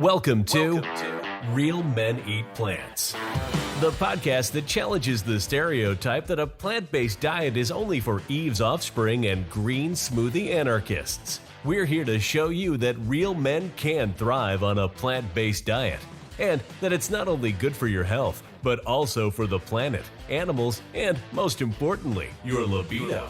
Welcome to Real Men Eat Plants, the podcast that challenges the stereotype that a plant-based diet is only for Eve's offspring and green smoothie anarchists. We're here to show you that real men can thrive on a plant-based diet, and that it's not only good for your health, but also for the planet, animals, and most importantly, your libido.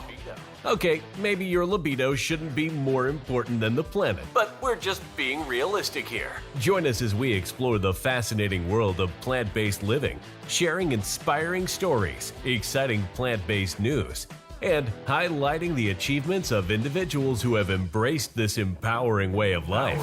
Okay, maybe your libido shouldn't be more important than the planet, but we're just being realistic here. Join us as we explore the fascinating world of plant-based living, sharing inspiring stories, exciting plant-based news, and highlighting the achievements of individuals who have embraced this empowering way of life.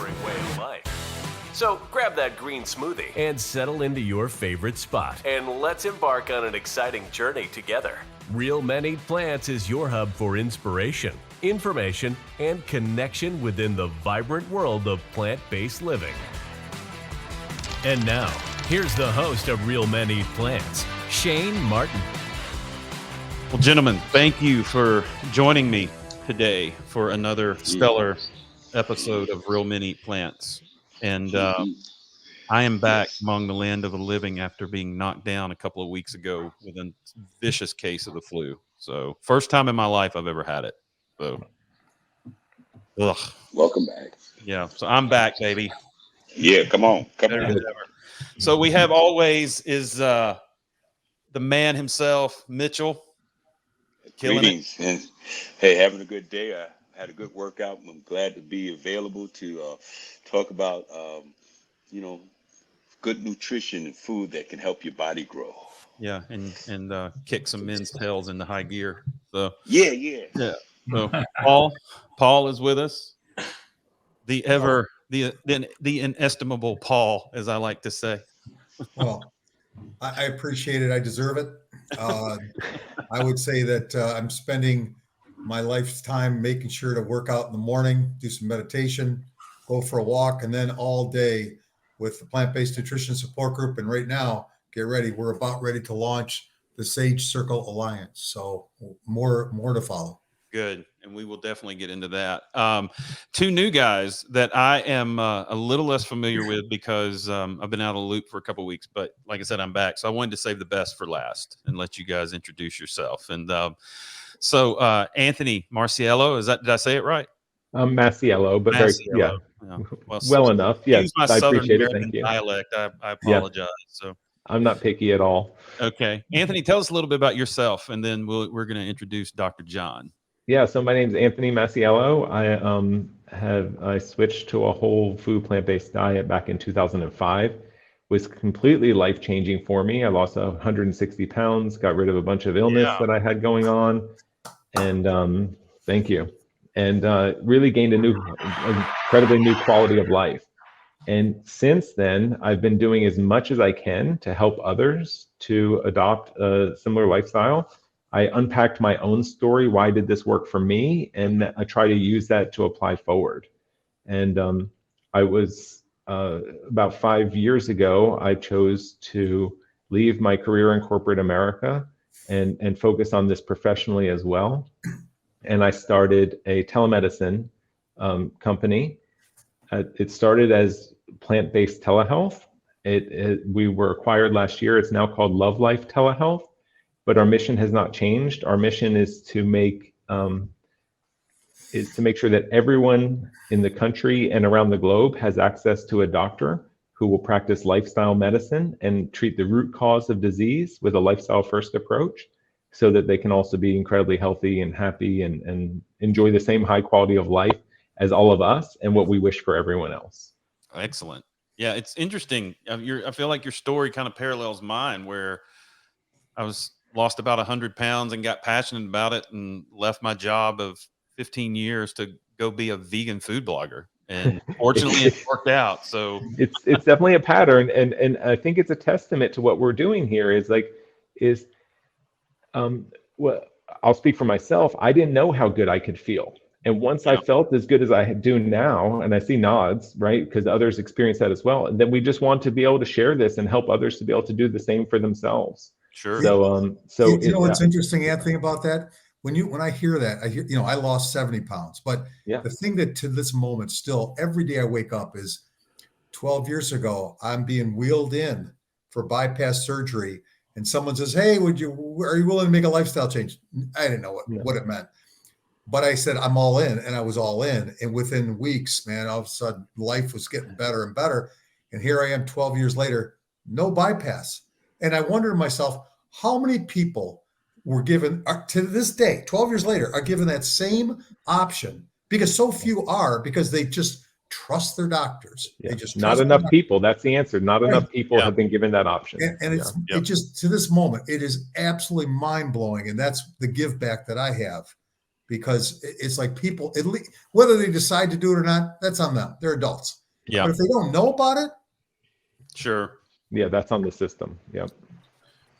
So grab that green smoothie and settle into your favorite spot, and let's embark on an exciting journey together. Real Men Eat Plants is your hub for inspiration, information, and connection within the vibrant world of plant-based living. And now, here's the host of Real Men Eat Plants, Shane Martin. Well, gentlemen, thank you for joining me today for another stellar episode of Real Men Eat Plants. And I am back among the land of the living after being knocked down a couple of weeks ago with a vicious case of the flu. So first time in my life I've ever had it. So, Welcome back. Yeah, so I'm back, baby. Yeah, come on. So we have always is the man himself, Mitchell. Greetings. And hey, having a good day. I had a good workout. I'm glad to be available to talk about, good nutrition and food that can help your body grow. Yeah, and kick some men's tails into high gear. So Yeah. So Paul is with us. The inestimable Paul, as I like to say. Well, I appreciate it. I deserve it. I would say that I'm spending my lifetime making sure to work out in the morning, do some meditation, go for a walk, and then all day with the Plant-Based Nutrition Support Group. And right now, get ready. We're about ready to launch the Sage Circle Alliance. So more to follow. Good. And we will definitely get into that. Two new guys that I am a little less familiar with because I've been out of the loop for a couple of weeks. But like I said, I'm back. So I wanted to save the best for last and let you guys introduce yourself. And so Anthony Masiello, did I say it right? Masiello, but Masiello. yeah. Well enough. Yes, my I Southern appreciate it. American Thank you. dialect. I apologize. So I'm not picky at all. okay, Anthony, tell us a little bit about yourself, and then we're going to introduce Dr. John. Yeah, so my name is Anthony Masiello. I switched to a whole food plant-based diet back in 2005. It was completely life-changing for me. I lost 160 pounds, got rid of a bunch of illness that I had going on, and thank you. And really gained incredibly new quality of life. And since then, I've been doing as much as I can to help others to adopt a similar lifestyle. I unpacked my own story. Why did this work for me? And I try to use that to apply forward. And I was about 5 years ago, I chose to leave my career in corporate America and focus on this professionally as well. And I started a telemedicine company. It started as plant-based telehealth. We were acquired last year. It's now called Love Life Telehealth, but our mission has not changed. Our mission is to make sure that everyone in the country and around the globe has access to a doctor who will practice lifestyle medicine and treat the root cause of disease with a lifestyle-first approach, so that they can also be incredibly healthy and happy and enjoy the same high quality of life as all of us and what we wish for everyone else. Excellent. Yeah, it's interesting. I feel like your story kind of parallels mine, where I lost about 100 pounds and got passionate about it and left my job of 15 years to go be a vegan food blogger. And fortunately, it worked out. So it's definitely a pattern. And I think it's a testament to what we're doing here well, I'll speak for myself. I didn't know how good I could feel. And once I felt as good as I do now, and I see nods, right? Because others experience that as well. And then we just want to be able to share this and help others to be able to do the same for themselves. Sure. So what's interesting, Anthony, about that? When I hear that, I hear, I lost 70 pounds, but the thing that to this moment still, every day I wake up is 12 years ago, I'm being wheeled in for bypass surgery, and someone says, "Hey, are you willing to make a lifestyle change?" I didn't know what it meant, but I said, "I'm all in," and I was all in. And within weeks, man, all of a sudden life was getting better and better. And here I am 12 years later, no bypass. And I wondered to myself, how many people were given to this day, 12 years later, are given that same option, because so few are, because they just trust their doctors. Yeah. They just Not trust enough people. That's the answer. Not Right. enough people Yeah. have been given that option. And it's it just, to this moment, it is absolutely mind blowing. And that's the give back that I have, because it's like people, whether they decide to do it or not, that's on them. They're adults. Yeah. But if they don't know about it, Sure. Yeah, that's on the system. Yep.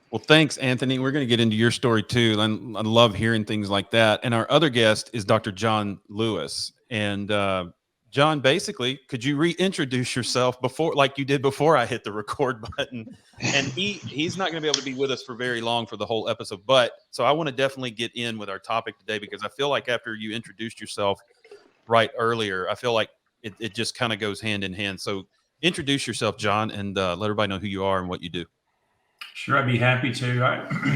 Well, thanks, Anthony. We're going to get into your story too. I love hearing things like that. And our other guest is Dr. John Lewis. And John, basically, could you reintroduce yourself like you did before I hit the record button? And he's not going to be able to be with us for very long for the whole episode. But so I want to definitely get in with our topic today, because I feel like after you introduced yourself right earlier, I feel like it just kind of goes hand in hand. So introduce yourself, John, and let everybody know who you are and what you do. Sure, I'd be happy to.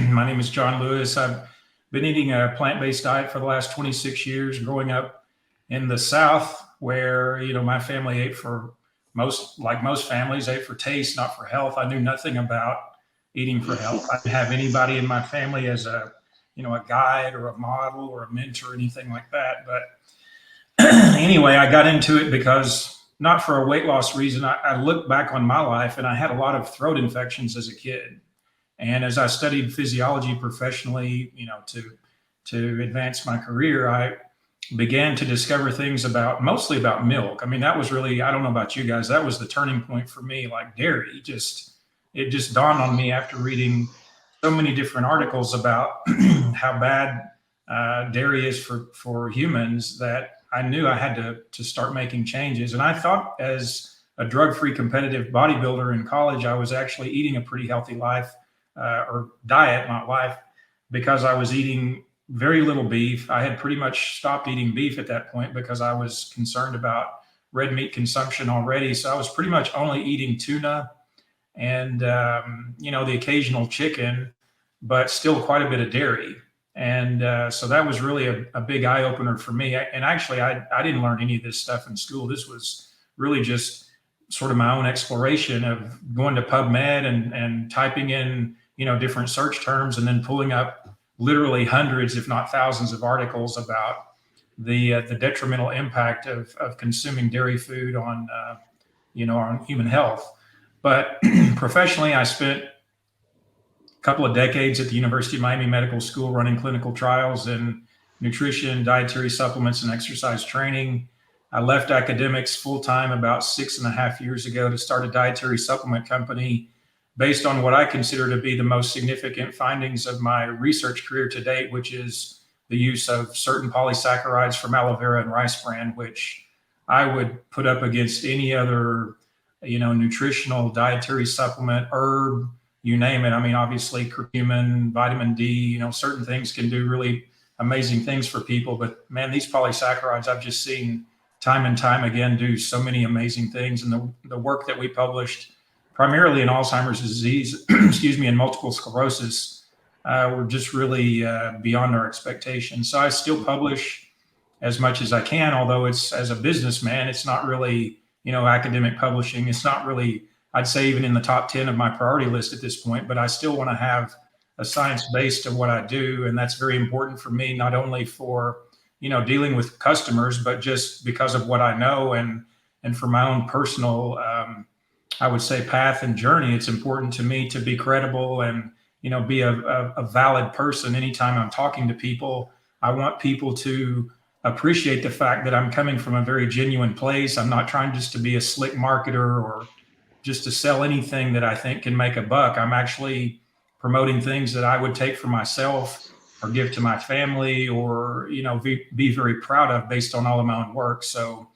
My name is John Lewis. I've been eating a plant-based diet for the last 26 years, growing up in the South, where, my family ate for like most families, ate for taste, not for health. I knew nothing about eating for health. I didn't have anybody in my family as a guide or a model or a mentor or anything like that. But anyway, I got into it because, not for a weight loss reason. I look back on my life and I had a lot of throat infections as a kid. And as I studied physiology professionally, to advance my career, I began to discover things mostly about milk. I mean, that was really, I don't know about you guys, that was the turning point for me. Like dairy, it just dawned on me after reading so many different articles about how bad dairy is for humans, that I knew I had to start making changes. And I thought, as a drug-free competitive bodybuilder in college, I was actually eating a pretty healthy life, or diet, not life, because I was eating very little beef. I had pretty much stopped eating beef at that point because I was concerned about red meat consumption already. So I was pretty much only eating tuna and, the occasional chicken, but still quite a bit of dairy. And so that was really a big eye opener for me. And actually, I didn't learn any of this stuff in school. This was really just sort of my own exploration of going to PubMed and typing in, different search terms, and then pulling up literally hundreds, if not thousands, of articles about the detrimental impact of consuming dairy food on human health. But professionally, I spent a couple of decades at the University of Miami Medical School running clinical trials in nutrition, dietary supplements, and exercise training. I left academics full-time about 6.5 years ago to start a dietary supplement company based on what I consider to be the most significant findings of my research career to date, which is the use of certain polysaccharides from aloe vera and rice bran, which I would put up against any other, nutritional dietary supplement, herb, you name it. I mean, obviously curcumin, vitamin D, certain things can do really amazing things for people, but man, these polysaccharides I've just seen time and time again do so many amazing things. And the work that we published primarily in Alzheimer's disease, and multiple sclerosis, were just really beyond our expectations. So I still publish as much as I can, although it's, as a businessman, it's not really, academic publishing. It's not really, I'd say, even in the top 10 of my priority list at this point, but I still want to have a science base to what I do. And that's very important for me, not only for, dealing with customers, but just because of what I know and for my own personal, I would say, path and journey. It's important to me to be credible and, be a valid person. Anytime I'm talking to people, I want people to appreciate the fact that I'm coming from a very genuine place. I'm not trying just to be a slick marketer or just to sell anything that I think can make a buck. I'm actually promoting things that I would take for myself or give to my family, or, be very proud of based on all of my own work. So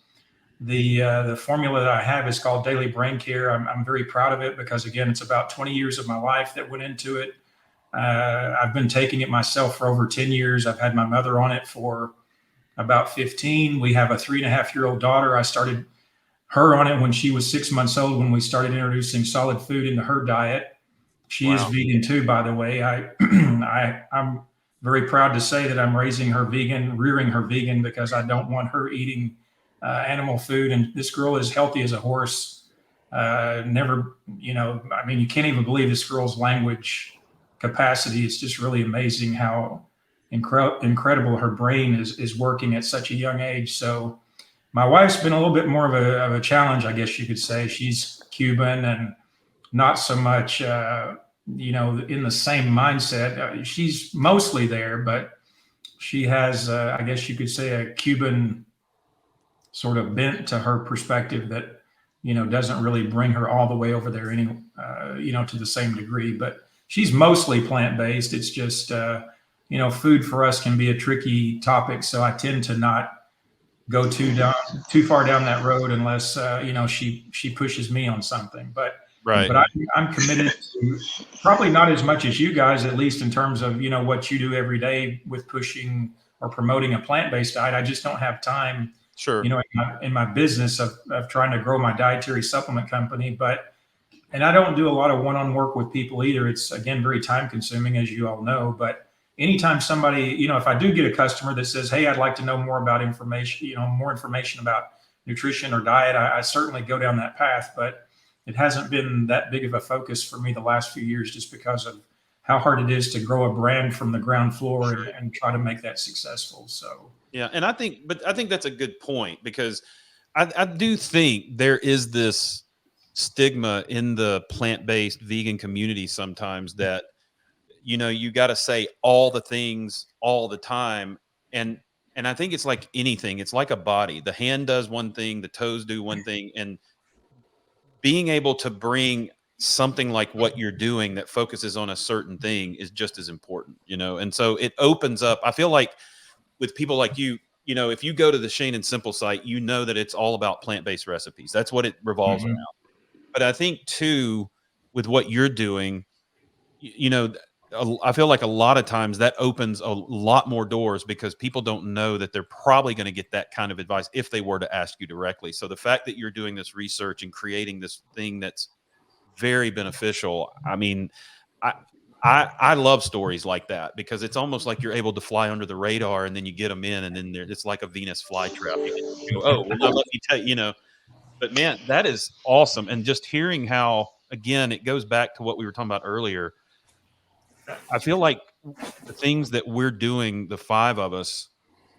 the formula that I have is called Daily Brain Care. I'm very proud of it because, again, it's about 20 years of my life that went into it. I've been taking it myself for over 10 years. I've had my mother on it for about 15. We have a 3.5-year-old daughter. I started her on it when she was 6 months old when we started introducing solid food into her diet. She is vegan too, by the way. I'm very proud to say that I'm raising her vegan, rearing her vegan, because I don't want her eating animal food. And this girl is healthy as a horse. Never, I mean, you can't even believe this girl's language capacity. It's just really amazing how incredible her brain is working at such a young age. So my wife's been a little bit more of a challenge, I guess you could say. She's Cuban and not so much, in the same mindset. She's mostly there, but she has, I guess you could say, a Cuban sort of bent to her perspective that, doesn't really bring her all the way over there to the same degree. But she's mostly plant-based. It's just, food for us can be a tricky topic. So I tend to not go too far down that road unless, she pushes me on something. But I'm committed to, probably not as much as you guys, at least in terms of, what you do every day with pushing or promoting a plant-based diet. I just don't have time, in my business of trying to grow my dietary supplement company. And I don't do a lot of one-on work with people either. It's, again, very time consuming, as you all know. But anytime somebody, if I do get a customer that says, hey, I'd like to know more about information, more information about nutrition or diet, I certainly go down that path. But it hasn't been that big of a focus for me the last few years, just because of how hard it is to grow a brand from the ground floor and try to make that successful. So, yeah. And I think that's a good point, because I do think there is this stigma in the plant-based vegan community sometimes that, you got to say all the things all the time. And I think it's like anything. It's like a body. The hand does one thing, the toes do one thing, and being able to bring something like what you're doing that focuses on a certain thing is just as important, and so it opens up. I feel like with people like you, if you go to the Shane and Simple site, that it's all about plant-based recipes. That's what it revolves around. But I think too, with what you're doing, I feel like a lot of times that opens a lot more doors, because people don't know that they're probably going to get that kind of advice if they were to ask you directly. So the fact that you're doing this research and creating this thing that's very beneficial, I mean, I love stories like that, because it's almost like you're able to fly under the radar, and then you get them in, and then it's like a Venus flytrap. You go, oh, well, now let me tell you, But man, that is awesome. And just hearing how, again, it goes back to what we were talking about earlier. I feel like the things that we're doing, the five of us,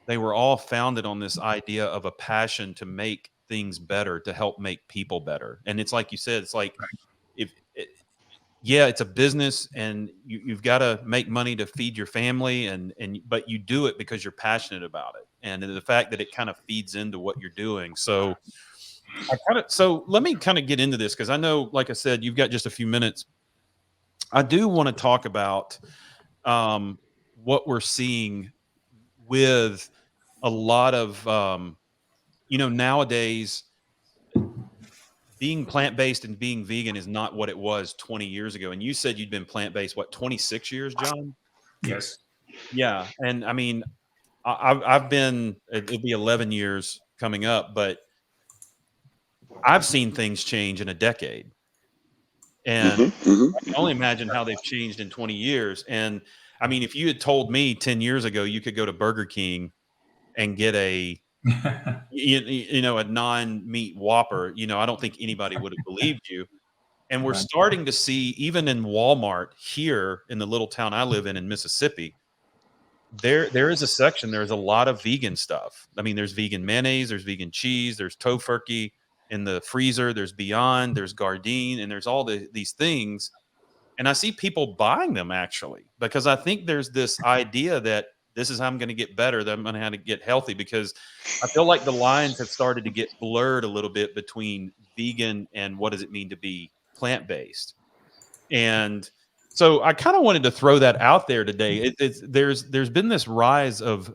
they were all founded on this idea of a passion to make things better, to help make people better. And it's like you said, it's like, it's a business, and you've got to make money to feed your family, but you do it because you're passionate about it. And the fact that it kind of feeds into what you're doing. So let me kind of get into this, because I know, like I said, you've got just a few minutes. I do want to talk about what we're seeing with a lot of, nowadays, being plant-based and being vegan is not what it was 20 years ago. And you said you'd been plant-based, 26 years, John? Yes. Yeah. And I mean, I've been, it'll be 11 years coming up, but I've seen things change in a decade. And I can only imagine how they've changed in 20 years. And I mean, if you had told me 10 years ago you could go to Burger King and get a a non-meat Whopper, I don't think anybody would have believed you. And we're starting to see, even in Walmart here in the little town I live in Mississippi, there is a section. There's a lot of vegan stuff. I mean, there's vegan mayonnaise, there's vegan cheese, there's Tofurkey in the freezer, there's Beyond, there's Gardein, and there's all these things. And I see people buying them, actually, because I think there's this idea that this is how I'm going to get better, that I'm going to have to get healthy, because I feel like the lines have started to get blurred a little bit between vegan and what does it mean to be plant-based. And so I kind of wanted to throw that out there today. There's been this rise of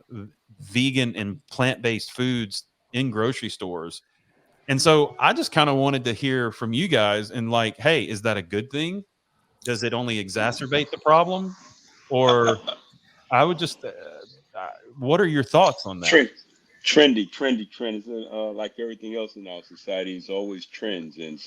vegan and plant-based foods in grocery stores. And so I just kind of wanted to hear from you guys, and like, hey, is that a good thing? Does it only exacerbate the problem? Or I would just, what are your thoughts on that? trendy trends, like everything else in our society is always trends, and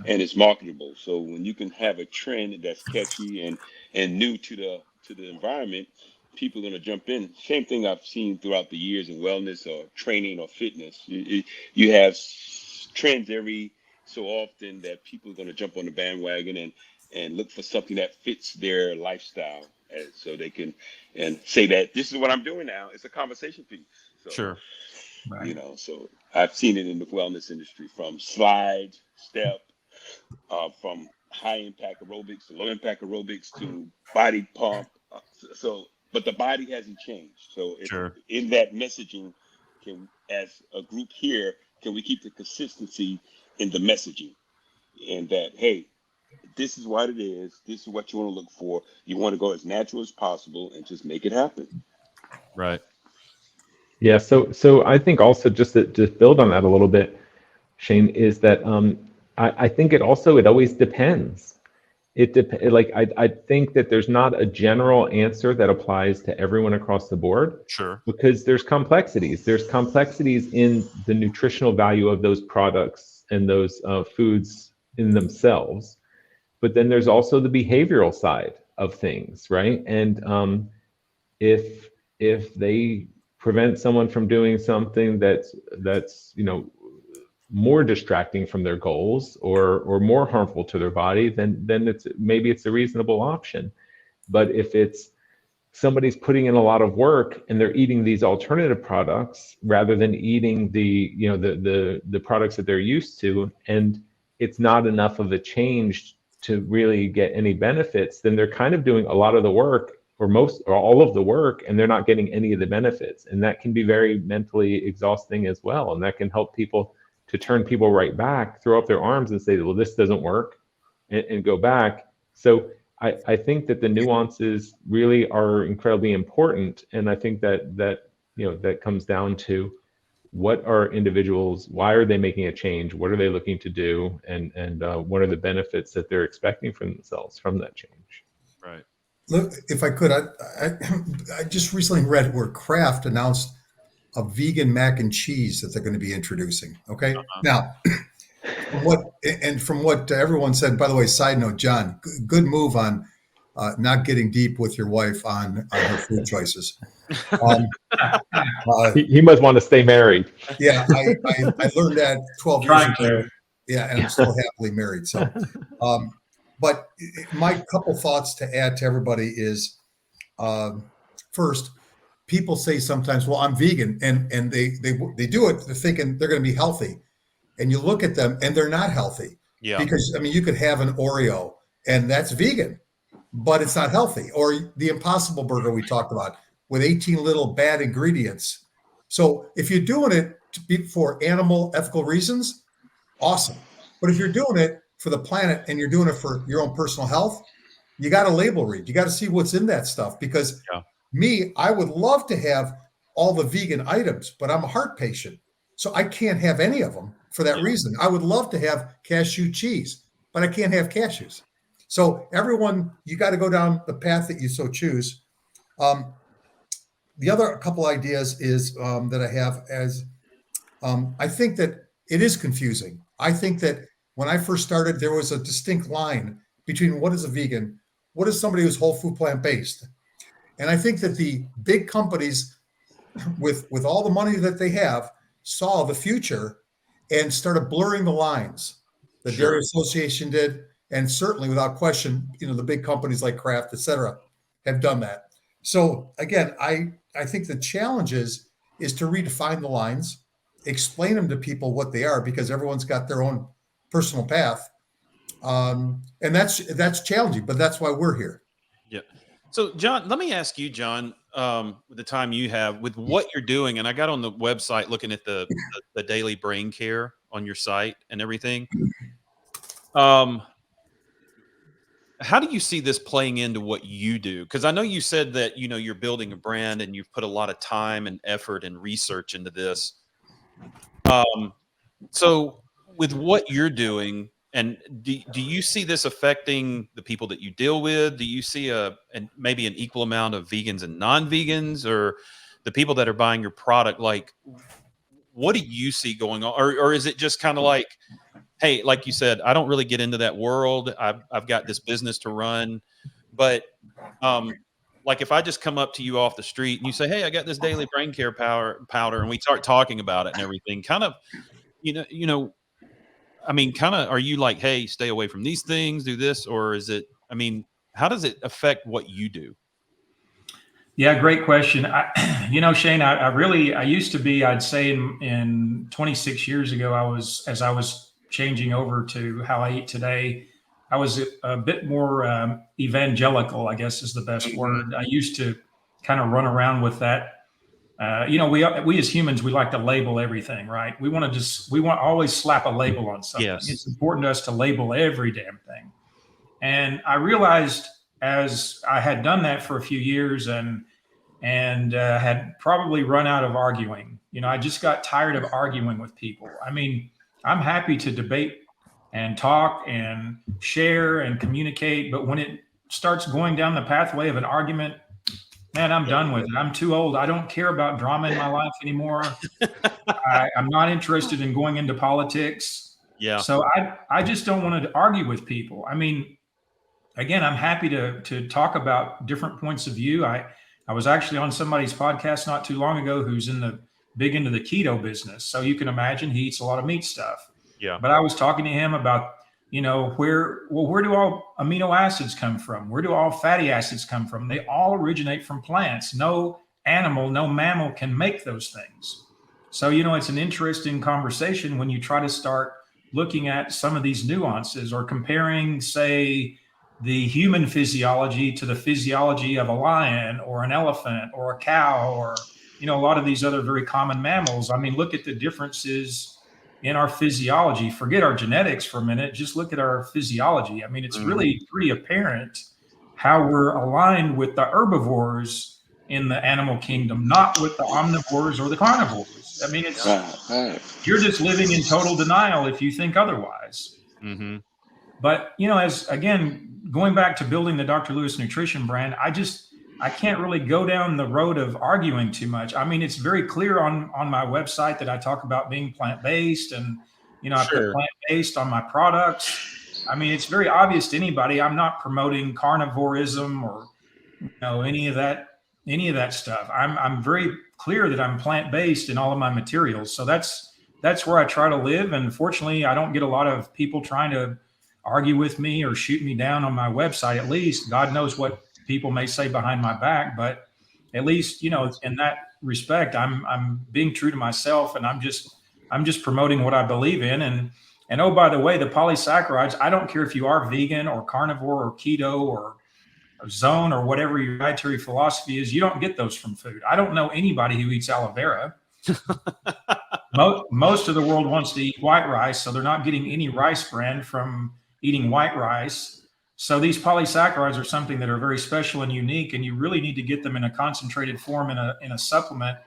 it's marketable. So when you can have a trend that's catchy and new to the environment, people are going to jump in. Same thing I've seen throughout the years in wellness or training or fitness. You have trends every so often that people are going to jump on the bandwagon and look for something that fits their lifestyle, and so they can and say that this is what I'm doing now. It's a conversation piece. So Sure. Right. so I've seen it in the wellness industry, from slide, step, from high impact aerobics to low impact aerobics to body pump. But the body hasn't changed. So Sure. in that messaging, as a group here, can we keep the consistency in the messaging? And that, hey, this is what it is. This is what you want to look for. You want to go as natural as possible and just make it happen. Right. Yeah, so I think also just to build on that a little bit, Shane, is that I think it always depends. I think that there's not a general answer that applies to everyone across the board, Sure. because there's complexities. There's complexities in the nutritional value of those products and those foods in themselves. But then there's also the behavioral side of things, right? And if they prevent someone from doing something that's more distracting from their goals or more harmful to their body, then it's a reasonable option. But if it's somebody's putting in a lot of work and they're eating these alternative products rather than eating the products that they're used to, and it's not enough of a change to really get any benefits, then they're kind of doing a lot of the work or most or all of the work, and they're not getting any of the benefits. And that can be very mentally exhausting as well. And that can help people to turn people right back, throw up their arms and say, well, this doesn't work, and go back. So I think that the nuances really are incredibly important. And I think that comes down to what are individuals, why are they making a change? What are they looking to do? And what are the benefits that they're expecting from themselves from that change? Right. Look, if I could, I just recently read where Kraft announced a vegan mac and cheese that they're going to be introducing. Okay. Now, from what everyone said, by the way, side note, John, good move on not getting deep with your wife on her food choices. He must want to stay married. Yeah, I learned that 12 years Trying ago. to. Yeah, and I'm still happily married. So, but my couple thoughts to add to everybody is, first, people say sometimes, "Well, I'm vegan," and they do it, they're thinking they're going to be healthy, and you look at them and they're not healthy. Yeah. Because I mean, you could have an Oreo and that's vegan, but it's not healthy. Or the Impossible Burger we talked about with 18 little bad ingredients. So if you're doing it for animal ethical reasons, awesome. But if you're doing it for the planet and you're doing it for your own personal health, you got to label read. You got to see what's in that stuff. Because I would love to have all the vegan items, but I'm a heart patient, so I can't have any of them for that reason. I would love to have cashew cheese, but I can't have cashews. So everyone, you got to go down the path that you so choose. The other couple ideas is that I have as I think that it is confusing. I think that when I first started, there was a distinct line between what is a vegan, what is somebody who's whole food plant based, and I think that the big companies, with all the money that they have, saw the future and started blurring the lines. The Dairy Association did, and certainly without question, the big companies like Kraft, et cetera, have done that. So again, I think the challenge is to redefine the lines, explain them to people what they are, because everyone's got their own personal path, and that's challenging. But that's why we're here. Yeah. So, John, let me ask you, John, with the time you have with what you're doing, and I got on the website looking at the daily brain care on your site and everything. How do you see this playing into what you do? Because I know you said that you're building a brand and you've put a lot of time and effort and research into this. So, with what you're doing, and do you see this affecting the people that you deal with? Do you see maybe an equal amount of vegans and non-vegans, or the people that are buying your product, like, what do you see going on? Or is it just kind of like, hey, like you said, I don't really get into that world. I've got this business to run. But like if I just come up to you off the street and you say, hey, I got this daily brain care powder, and we start talking about it and everything, kind of, I mean, kind of, are you like, hey, stay away from these things, do this? Or is it, I mean, how does it affect what you do? Yeah, great question. Shane, I used to be, I'd say in 26 years ago, as I was changing over to how I eat today, I was a bit more evangelical, I guess is the best word. I used to kind of run around with that. We as humans, we like to label everything, right? We want to always slap a label on something. Yes. It's important to us to label every damn thing. And I realized as I had done that for a few years and had probably run out of arguing, I just got tired of arguing with people. I mean, I'm happy to debate and talk and share and communicate, but when it starts going down the pathway of an argument, man, I'm done with it. I'm too old. I don't care about drama in my life anymore. I'm not interested in going into politics. Yeah. So I just don't want to argue with people. I mean, again, I'm happy to talk about different points of view. I was actually on somebody's podcast not too long ago who's big into the keto business. So you can imagine he eats a lot of meat stuff. Yeah. But I was talking to him about, where do all amino acids come from? Where do all fatty acids come from? They all originate from plants. No animal, no mammal can make those things. So, it's an interesting conversation when you try to start looking at some of these nuances or comparing, say, the human physiology to the physiology of a lion or an elephant or a cow or, a lot of these other very common mammals. I mean, look at the differences in our physiology. Forget our genetics for a minute. Just look at our physiology. I mean, it's really pretty apparent how we're aligned with the herbivores in the animal kingdom, not with the omnivores or the carnivores. I mean, you're just living in total denial if you think otherwise. Mm-hmm. But, going back to building the Dr. Lewis Nutrition brand, I can't really go down the road of arguing too much. I mean, it's very clear on my website that I talk about being plant-based and, I put plant-based on my products. I mean, it's very obvious to anybody. I'm not promoting carnivorism or, any of that stuff. I'm very clear that I'm plant-based in all of my materials. So that's where I try to live. And fortunately, I don't get a lot of people trying to argue with me or shoot me down on my website. At least God knows what people may say behind my back, but at least, in that respect, I'm being true to myself, and I'm just promoting what I believe in. And oh, by the way, the polysaccharides, I don't care if you are vegan or carnivore or keto or zone or whatever your dietary philosophy is, you don't get those from food. I don't know anybody who eats aloe vera. Most of the world wants to eat white rice, so they're not getting any rice bran from eating white rice. So these polysaccharides are something that are very special and unique, and you really need to get them in a concentrated form in a supplement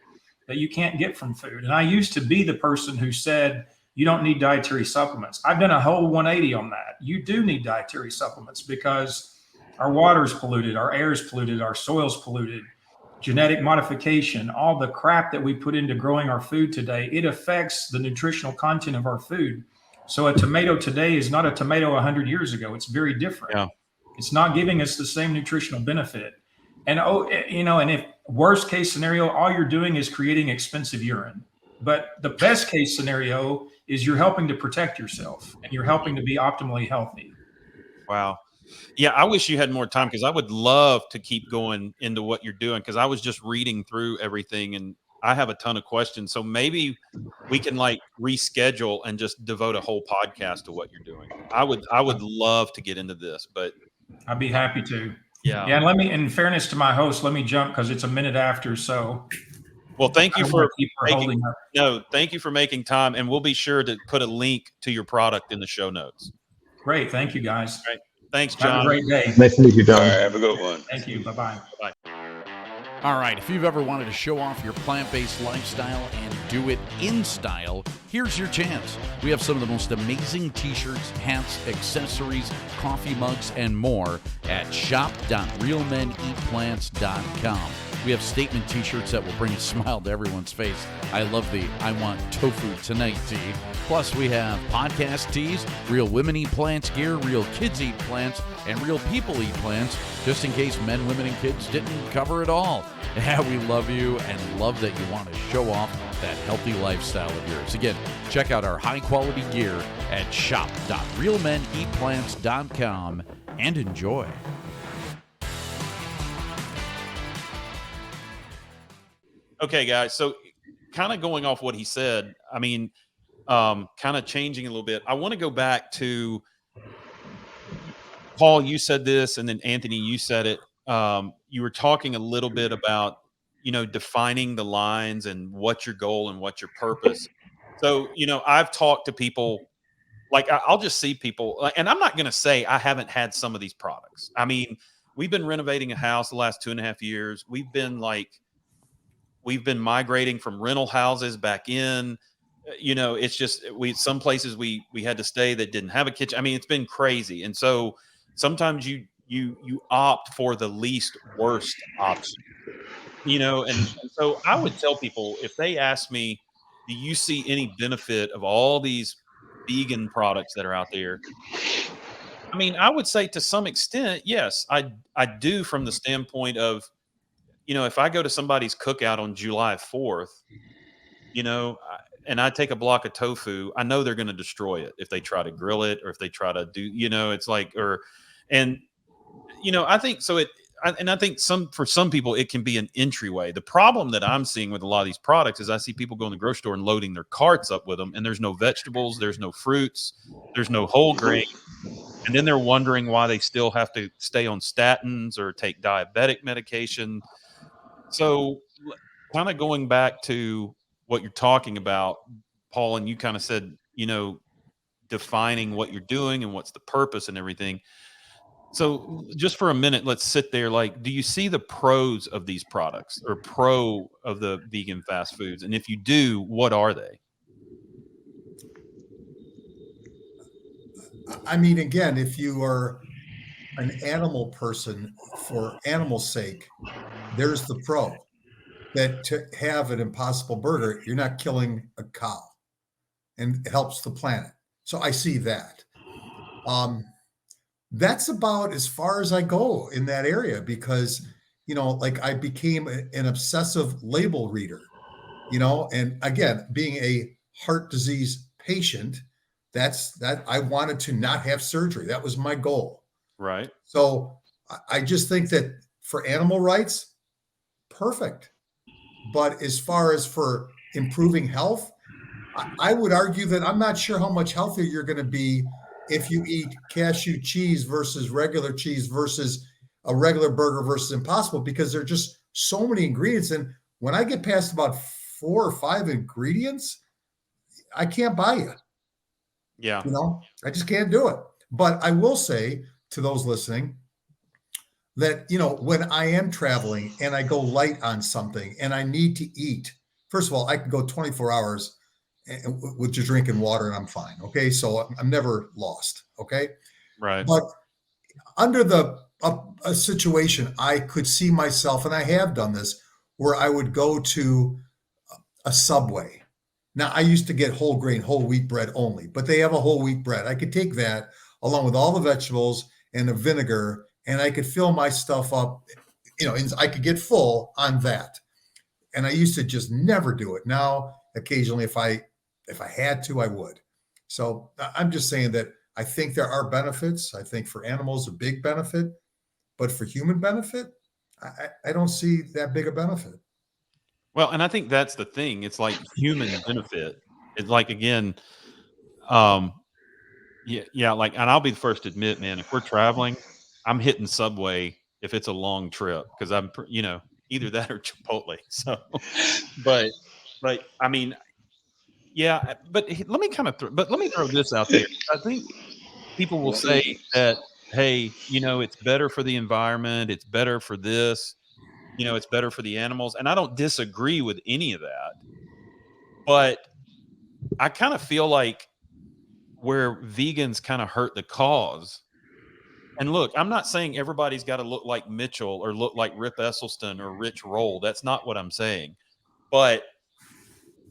that you can't get from food. And I used to be the person who said, you don't need dietary supplements. I've done a whole 180 on that. You do need dietary supplements because our water's polluted, our air's polluted, our soil's polluted, genetic modification, all the crap that we put into growing our food today, it affects the nutritional content of our food. So a tomato today is not a tomato 100 years ago. It's very different. Yeah. It's not giving us the same nutritional benefit. And, and if worst case scenario, all you're doing is creating expensive urine. But the best case scenario is you're helping to protect yourself and you're helping to be optimally healthy. Wow. Yeah, I wish you had more time because I would love to keep going into what you're doing because I was just reading through everything and I have a ton of questions. So maybe we can like reschedule and just devote a whole podcast to what you're doing. I would love to get into this, but I'd be happy to. Yeah. Yeah. And in fairness to my host, let me jump because it's a minute after. So well, thank you for thank you for making time, and we'll be sure to put a link to your product in the show notes. Great. Thank you, guys. All right. Thanks, John. Have a great day. Nice to meet you, John. All right, have a good one. Thank you. Bye-bye. Bye. All right, if you've ever wanted to show off your plant-based lifestyle and do it in style, here's your chance. We have some of the most amazing t-shirts, hats, accessories, coffee mugs, and more at shop.realmeneatplants.com. We have statement t-shirts that will bring a smile to everyone's face. I love the I want tofu tonight tee. Plus, we have podcast tees, Real Women Eat Plants gear, Real Kids Eat Plants, and Real People Eat Plants, just in case men, women, and kids didn't cover it all. Yeah, we love you and love that you want to show off that healthy lifestyle of yours. Again, check out our high-quality gear at shop.realmeneatplants.com and enjoy. Okay, guys. So kind of going off what he said, I mean, kind of changing a little bit. I want to go back to Paul, you said this, and then Anthony, you said it. You were talking a little bit about, defining the lines and what's your goal and what's your purpose. So, I've talked to people, like I'll just see people, and I'm not going to say I haven't had some of these products. I mean, we've been renovating a house the last 2.5 years. We've been migrating from rental houses back in. It's just some places we had to stay that didn't have a kitchen. I mean, it's been crazy, and so sometimes you opt for the least worst option. And so I would tell people, if they ask me, do you see any benefit of all these vegan products that are out there? I mean, I would say to some extent, yes, I do, from the standpoint of, if I go to somebody's cookout on July 4th, and I take a block of tofu, I know they're going to destroy it if they try to grill it or if they try to do, it's like, and, I think so. I think for some people, it can be an entryway. The problem that I'm seeing with a lot of these products is I see people go in the grocery store and loading their carts up with them, and there's no vegetables, there's no fruits, there's no whole grain. And then they're wondering why they still have to stay on statins or take diabetic medication. So, kind of going back to what you're talking about, Paul, and you kind of said, defining what you're doing and what's the purpose and everything. So just for a minute, let's sit there. Like, do you see the pros of these products, or pro of the vegan fast foods? And if you do, what are they? I mean, again, if you are an animal person for animal's sake, there's the pro. That to have an Impossible Burger, you're not killing a cow, and it helps the planet. So I see that. That's about as far as I go in that area, because, like, I became an obsessive label reader, and again, being a heart disease patient, that I wanted to not have surgery. That was my goal. Right. So I just think that for animal rights, perfect. But as far as for improving health, I would argue that I'm not sure how much healthier you're going to be if you eat cashew cheese versus regular cheese versus a regular burger versus Impossible, because there are just so many ingredients. And when I get past about 4 or 5 ingredients, I can't buy you. Yeah. I just can't do it. But I will say to those listening that, when I am traveling and I go light on something and I need to eat, first of all, I can go 24 hours with just drinking water and I'm fine. Okay. So I'm never lost. Okay. Right. But under a situation, I could see myself, and I have done this, where I would go to a Subway. Now, I used to get whole grain, whole wheat bread only, but they have a whole wheat bread. I could take that along with all the vegetables and the vinegar, and I could fill my stuff up, and I could get full on that. And I used to just never do it. Now, occasionally, if I had to, I would. So I'm just saying that I think there are benefits. I think for animals, a big benefit, but for human benefit, I don't see that big a benefit. Well, and I think that's the thing. It's like human benefit. It's like, again, yeah. Like, and I'll be the first to admit, man, if we're traveling, I'm hitting Subway if it's a long trip, because I'm, either that or Chipotle. So, but I mean, yeah. But let me throw this out there. I think people will say that, hey, it's better for the environment, it's better for this, it's better for the animals, and I don't disagree with any of that. But I kind of feel like where vegans kind of hurt the cause And look, I'm not saying everybody's got to look like Mitchell or look like Rip Esselstyn or Rich Roll. That's not what I'm saying. But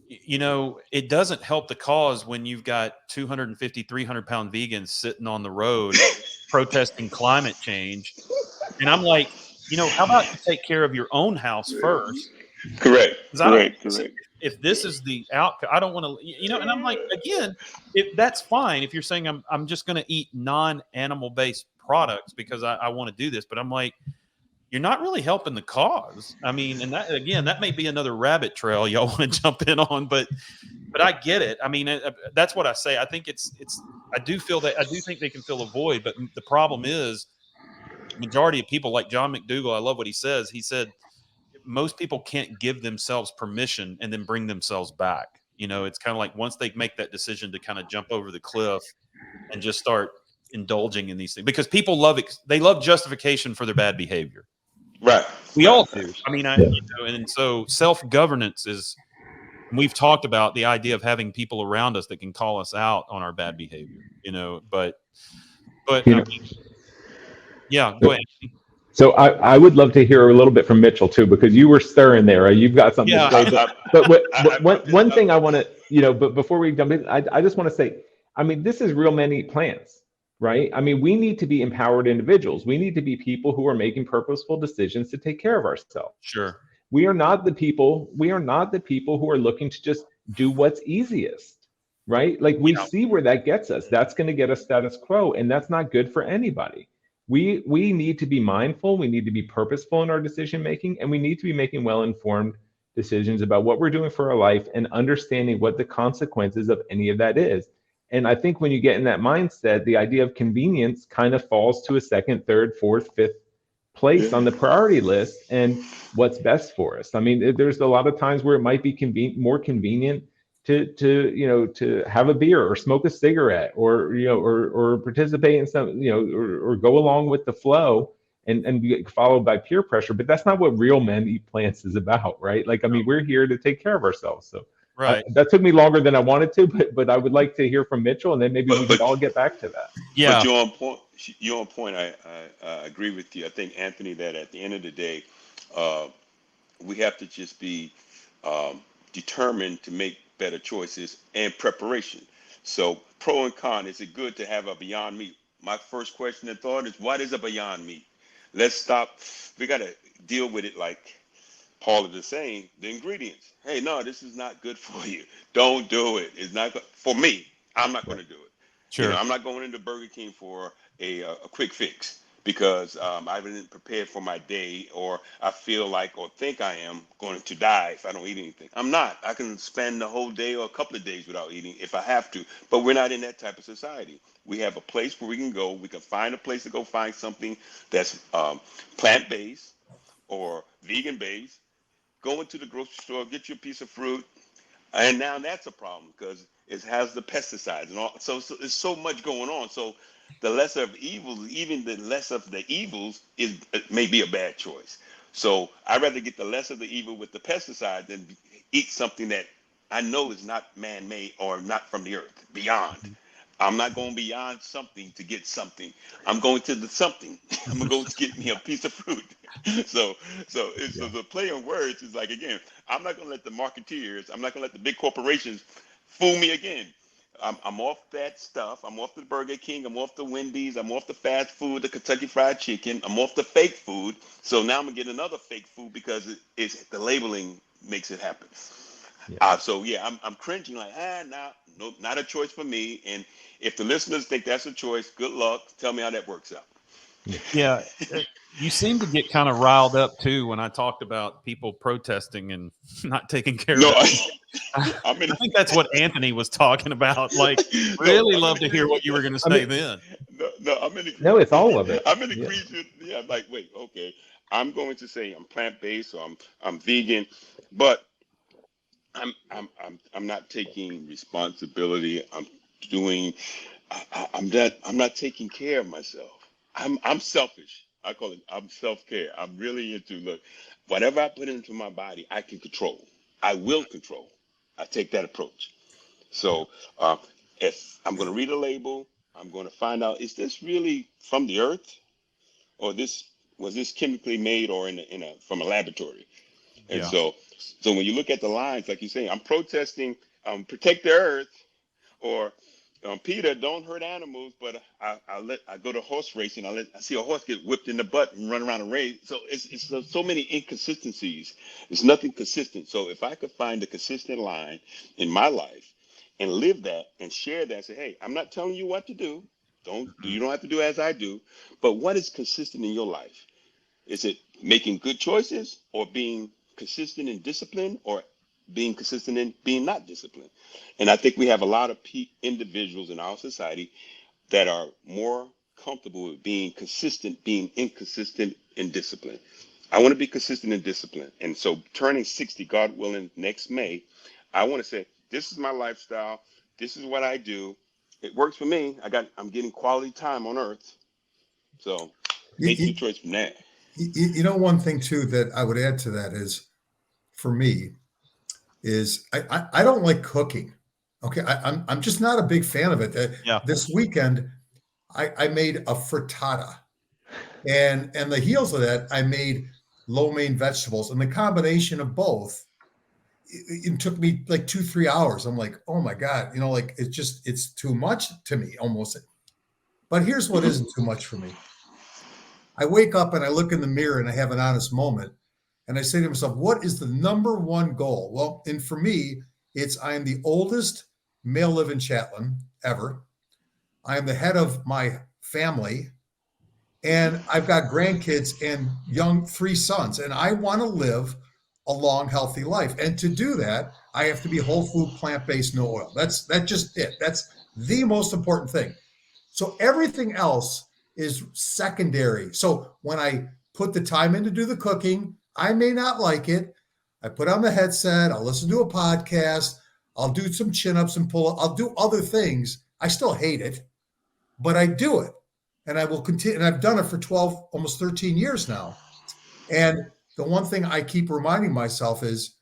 it doesn't help the cause when you've got 250, 300-pound vegans sitting on the road protesting climate change. And I'm like, how about you take care of your own house first? Correct. Correct. If this is the outcome, I don't want to, and I'm like, again, if that's fine. If you're saying I'm just going to eat non-animal based products because I want to do this, but I'm like, you're not really helping the cause. I mean, and that, again, that may be another rabbit trail y'all want to jump in on, but I get it. I mean, that's what I say. I think I do think they can fill a void, but the problem is majority of people like John McDougall. I love what he says. He said, most people can't give themselves permission and then bring themselves back. It's kind of like once they make that decision to kind of jump over the cliff and just start indulging in these things, because people they love justification for their bad behavior. Right. We all do. I mean, and so self-governance is, we've talked about the idea of having people around us that can call us out on our bad behavior, but yeah, go ahead. So I would love to hear a little bit from Mitchell too, because you were stirring there. You've got something to say. But one thing I want to, but before we jump in, I just want to say, I mean, this is Real Men Eat Plants, right? I mean, we need to be empowered individuals. We need to be people who are making purposeful decisions to take care of ourselves. Sure. We are not the people who are looking to just do what's easiest, right? Like we see where that gets us. That's going to get us status quo, and that's not good for anybody. We need to be mindful. We need to be purposeful in our decision making, and we need to be making well-informed decisions about what we're doing for our life and understanding what the consequences of any of that is. And I think when you get in that mindset, the idea of convenience kind of falls to a second, third, fourth, fifth place on the priority list, and what's best for us. I mean, there's a lot of times where it might be more convenient to have a beer or smoke a cigarette or participate in some, or go along with the flow and be followed by peer pressure. But that's not what Real Men Eat Plants is about, right? Like, I mean, we're here to take care of ourselves. So right. That took me longer than I wanted to, but I would like to hear from Mitchell, and then maybe we could all get back to that. Yeah. But you're on point. I agree with you. I think, Anthony, that at the end of the day, we have to just be determined to make better choices and preparation. So pro and con, is it good to have a Beyond Meat? My first question and thought is, what is a Beyond Meat? Let's stop. We got to deal with it like Paul is saying, the ingredients. Hey, no, this is not good for you. Don't do it. It's not good. For me, I'm not going to do it. Sure. I'm not going into Burger King for a quick fix because I didn't prepare for my day, or I feel like or think I am going to die if I don't eat anything. I'm not. I can spend the whole day or a couple of days without eating if I have to, but we're not in that type of society. We have a place where we can go. We can find a place to go find something that's plant-based or vegan-based. Go into the grocery store, get you a piece of fruit, and now that's a problem because it has the pesticides and all. So there's so much going on. So the lesser of evils, even the less of the evils, may be a bad choice. So I'd rather get the less of the evil with the pesticide than eat something that I know is not man-made or not from the earth, beyond. I'm not going beyond something to get something. I'm going to the something. I'm going to go to get me a piece of fruit. So the play on words is like, again, I'm not going to let the marketeers, I'm not going to let the big corporations fool me again. I'm off that stuff. I'm off the Burger King. I'm off the Wendy's. I'm off the fast food, the Kentucky Fried Chicken. I'm off the fake food. So now I'm going to get another fake food because it's the labeling makes it happen. Yeah. I'm cringing like, no, not a choice for me. And if the listeners think that's a choice, good luck. Tell me how that works out. Yeah. You seem to get kind of riled up too when I talked about people protesting and not taking care of it. I think that's what Anthony was talking about. Like, really love to hear what you were going to say then. No, it's all of it. I'm in agreement. Yeah, like, wait, okay. I'm going to say I'm plant-based or I'm vegan, but I'm not taking responsibility. I'm not taking care of myself. I'm selfish. I call it, I'm self-care. I'm really into, look, whatever I put into my body, I can control. I will control. I take that approach. So if I'm going to read a label, I'm going to find out, is this really from the earth, or was this chemically made, or from a laboratory? And Yeah. so when you look at the lines, like you say, I'm protesting, protect the earth, or Peter, don't hurt animals, but I go to horse racing. I see a horse get whipped in the butt and run around a race. So it's so many inconsistencies. There's nothing consistent. So if I could find a consistent line in my life and live that and share that, say, hey, I'm not telling you what to do. You don't have to do as I do, but what is consistent in your life? Is it making good choices, or being consistent in discipline, or being consistent in being not disciplined? And I think we have a lot of individuals in our society that are more comfortable with being consistent, being inconsistent in discipline. I want to be consistent in discipline. And so turning 60, God willing, next May, I want to say, this is my lifestyle. This is what I do. It works for me. I'm getting quality time on earth. So You, make you, your choice from that. you know, one thing too that I would add to that is, for me, is I don't like cooking. Okay, I'm just not a big fan of it. Yeah. This weekend, I made a frittata, and the heels of that, I made lo mein vegetables, and the combination of both, it took me like 2-3 hours. I'm like, oh my god, like it's too much to me almost. But here's what isn't too much for me. I wake up and I look in the mirror and I have an honest moment, and I say to myself, what is the number one goal? Well, and for me, it's I am the oldest male live-in chaplain ever. I am the head of my family, and I've got grandkids and young 3 sons, and I want to live a long, healthy life. And to do that, I have to be whole food, plant-based, no oil. That's just it. That's the most important thing. So everything else is secondary. So when I put the time in to do the cooking, I may not like it. I put on the headset, I'll listen to a podcast, I'll do some chin-ups and pull-ups, I'll do other things. I still hate it, but I do it. And I will continue. And I've done it for 12, almost 13 years now. And the one thing I keep reminding myself is,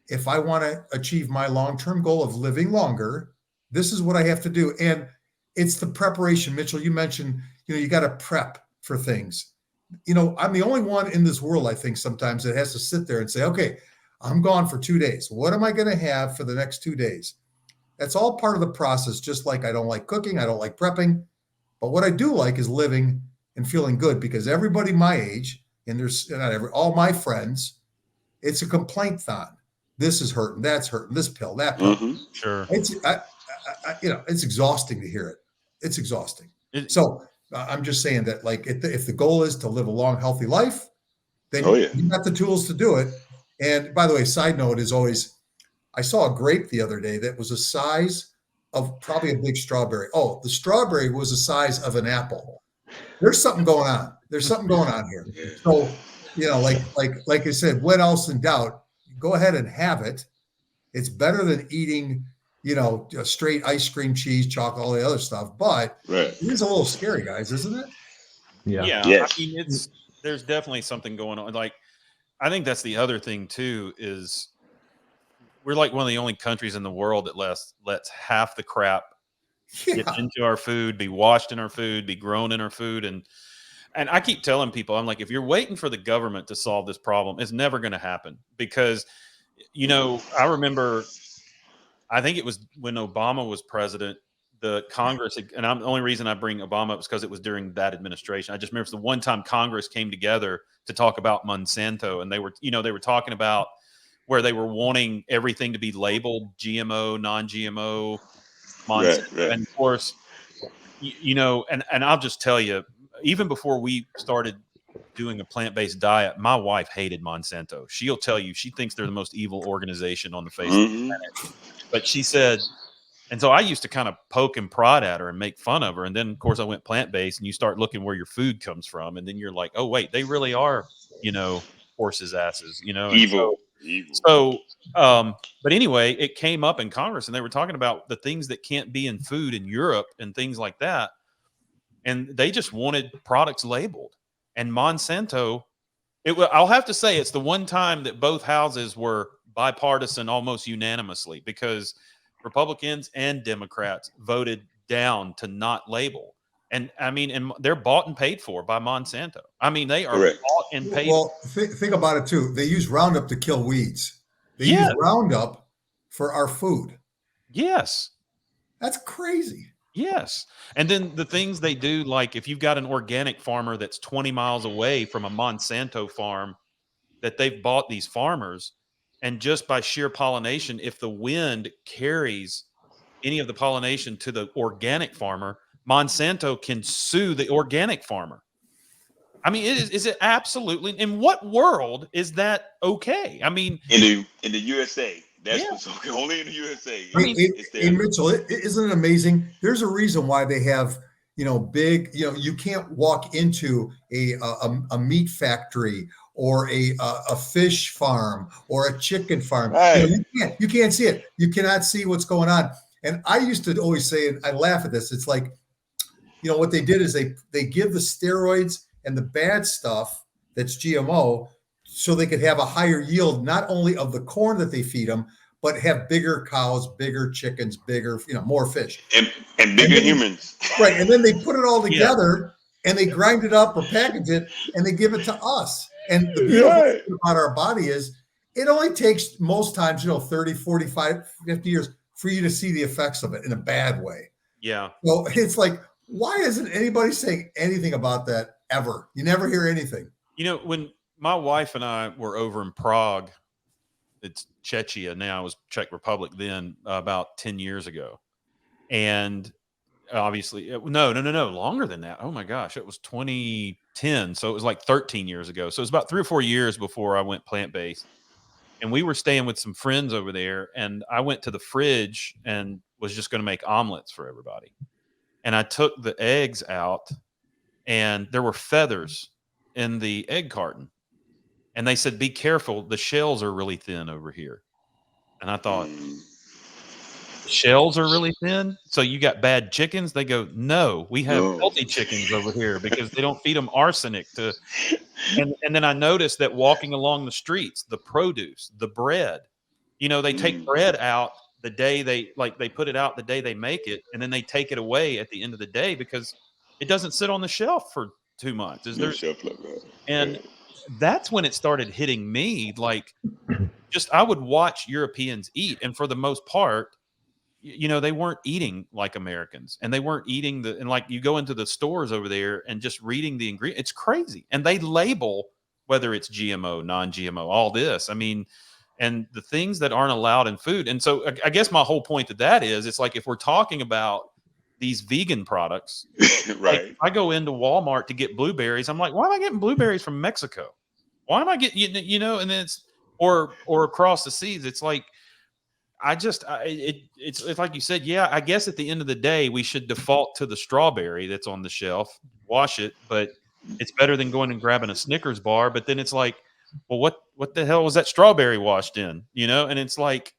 if I want to achieve my long-term goal of living longer, this is what I have to do. And it's the preparation. Mitchell, you mentioned, you got to prep for things. I'm the only one in this world, I think, sometimes that has to sit there and say, okay, I'm gone for 2 days. What am I going to have for the next 2 days? That's all part of the process. Just like I don't like cooking, I don't like prepping. But what I do like is living and feeling good, because everybody my age, and there's all my friends, it's a complaint-thon. This is hurting, that's hurting, this pill, that pill. Mm-hmm. Sure. It's exhausting to hear it. It's exhausting. So I'm just saying that, like, if the goal is to live a long, healthy life, then you got the tools to do it. And by the way, side note is always, I saw a grape the other day that was the size of probably a big strawberry. Oh, the strawberry was the size of an apple. There's something going on. There's something going on here. So, like I said, what else in doubt? Go ahead and have it. It's better than eating, straight ice cream, cheese, chocolate, all the other stuff. But it is a little scary, guys, isn't it? Yeah. Yes. I mean, there's definitely something going on. Like, I think that's the other thing too, is we're like one of the only countries in the world that lets half the crap get into our food, be washed in our food, be grown in our food. And I keep telling people, I'm like, if you're waiting for the government to solve this problem, it's never going to happen. Because, I remember, I think it was when Obama was president, the Congress, and the only reason I bring Obama up is because it was during that administration. I just remember the one time Congress came together to talk about Monsanto, and they were talking about where they were wanting everything to be labeled GMO, non-GMO, Monsanto. Right. And of course, and I'll just tell you, even before we started doing a plant-based diet, my wife hated Monsanto. She'll tell you she thinks they're the most evil organization on the face of the planet. But she said, and so I used to kind of poke and prod at her and make fun of her. And then, of course, I went plant-based, and you start looking where your food comes from. And then you're like, oh, wait, they really are, horses' asses, Evil. But anyway, it came up in Congress, and they were talking about the things that can't be in food in Europe and things like that. And they just wanted products labeled. And Monsanto, I'll have to say, it's the one time that both houses were bipartisan almost unanimously, because Republicans and Democrats voted down to not label. And I mean, and they're bought and paid for by Monsanto. I mean, they are Correct. bought and paid. Well, think about it too. They use Roundup to kill weeds. They Yes. use Roundup for our food. Yes. That's crazy. Yes. And then the things they do, like if you've got an organic farmer that's 20 miles away from a Monsanto farm that they've bought these farmers, and just by sheer pollination, if the wind carries any of the pollination to the organic farmer, Monsanto can sue the organic farmer. I mean, is it absolutely, in what world is that okay? I mean, In the USA, that's Yeah. what's okay. Only in the USA. I mean, it's Hey, there. Mitchell, isn't it amazing? There's a reason why they have, big, you can't walk into a meat factory or a fish farm or a chicken farm. Right. You can't see it. You cannot see what's going on. And I used to always say, and I laugh at this, it's like, what they did is they give the steroids and the bad stuff that's GMO so they could have a higher yield, not only of the corn that they feed them, but have bigger cows, bigger chickens, bigger, more fish. And bigger then humans. Right. And then they put it all Yeah. together and they grind it up or package it and they give it to us. And the beautiful Right. thing about our body is it only takes most times, 30, 45, 50 years for you to see the effects of it in a bad way. yeah. So it's like, why isn't anybody saying anything about that ever? You never hear anything. When my wife and I were over in Prague, it's Czechia now, it was Czech Republic then, about 10 years ago. And obviously, no, longer than that. Oh my gosh, it was 2010. So it was like 13 years ago. So it was about 3 or 4 years before I went plant-based. And we were staying with some friends over there. And I went to the fridge and was just going to make omelets for everybody. And I took the eggs out and there were feathers in the egg carton. And they said, be careful. The shells are really thin over here. And I thought, the shells are really thin. So you got bad chickens? They go, no, we have No. healthy chickens over here because they don't feed them arsenic to. And then I noticed that walking along the streets, the produce, the bread, they take bread out the day they put it out the day they make it. And then they take it away at the end of the day because it doesn't sit on the shelf for 2 months. No shelf life, right? And that's when it started hitting me. Like, just I would watch Europeans eat, and for the most part, they weren't eating like Americans, and they weren't eating and like you go into the stores over there and just reading the ingredient, it's crazy. And they label whether it's GMO, non-GMO, all this. I mean, and the things that aren't allowed in food. And so I guess my whole point to that is, it's like if we're talking about these vegan products, Right. like if I go into Walmart to get blueberries, I'm like, why am I getting blueberries from Mexico? Why am I getting, and then it's, or across the seas, it's like, it's like you said, yeah, I guess at the end of the day, we should default to the strawberry that's on the shelf, wash it, but it's better than going and grabbing a Snickers bar. But then it's like, well, what the hell was that strawberry washed in, and it's like,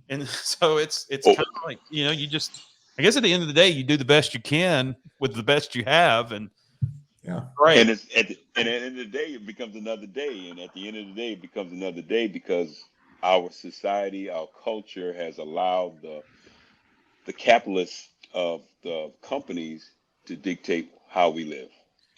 and so it's kind of like, you just, I guess at the end of the day, you do the best you can with the best you have. And Yeah. right. And it's at the end of the day, it becomes another day. And at the end of the day, it becomes another day because our society, our culture has allowed the capitalists of the companies to dictate how we live.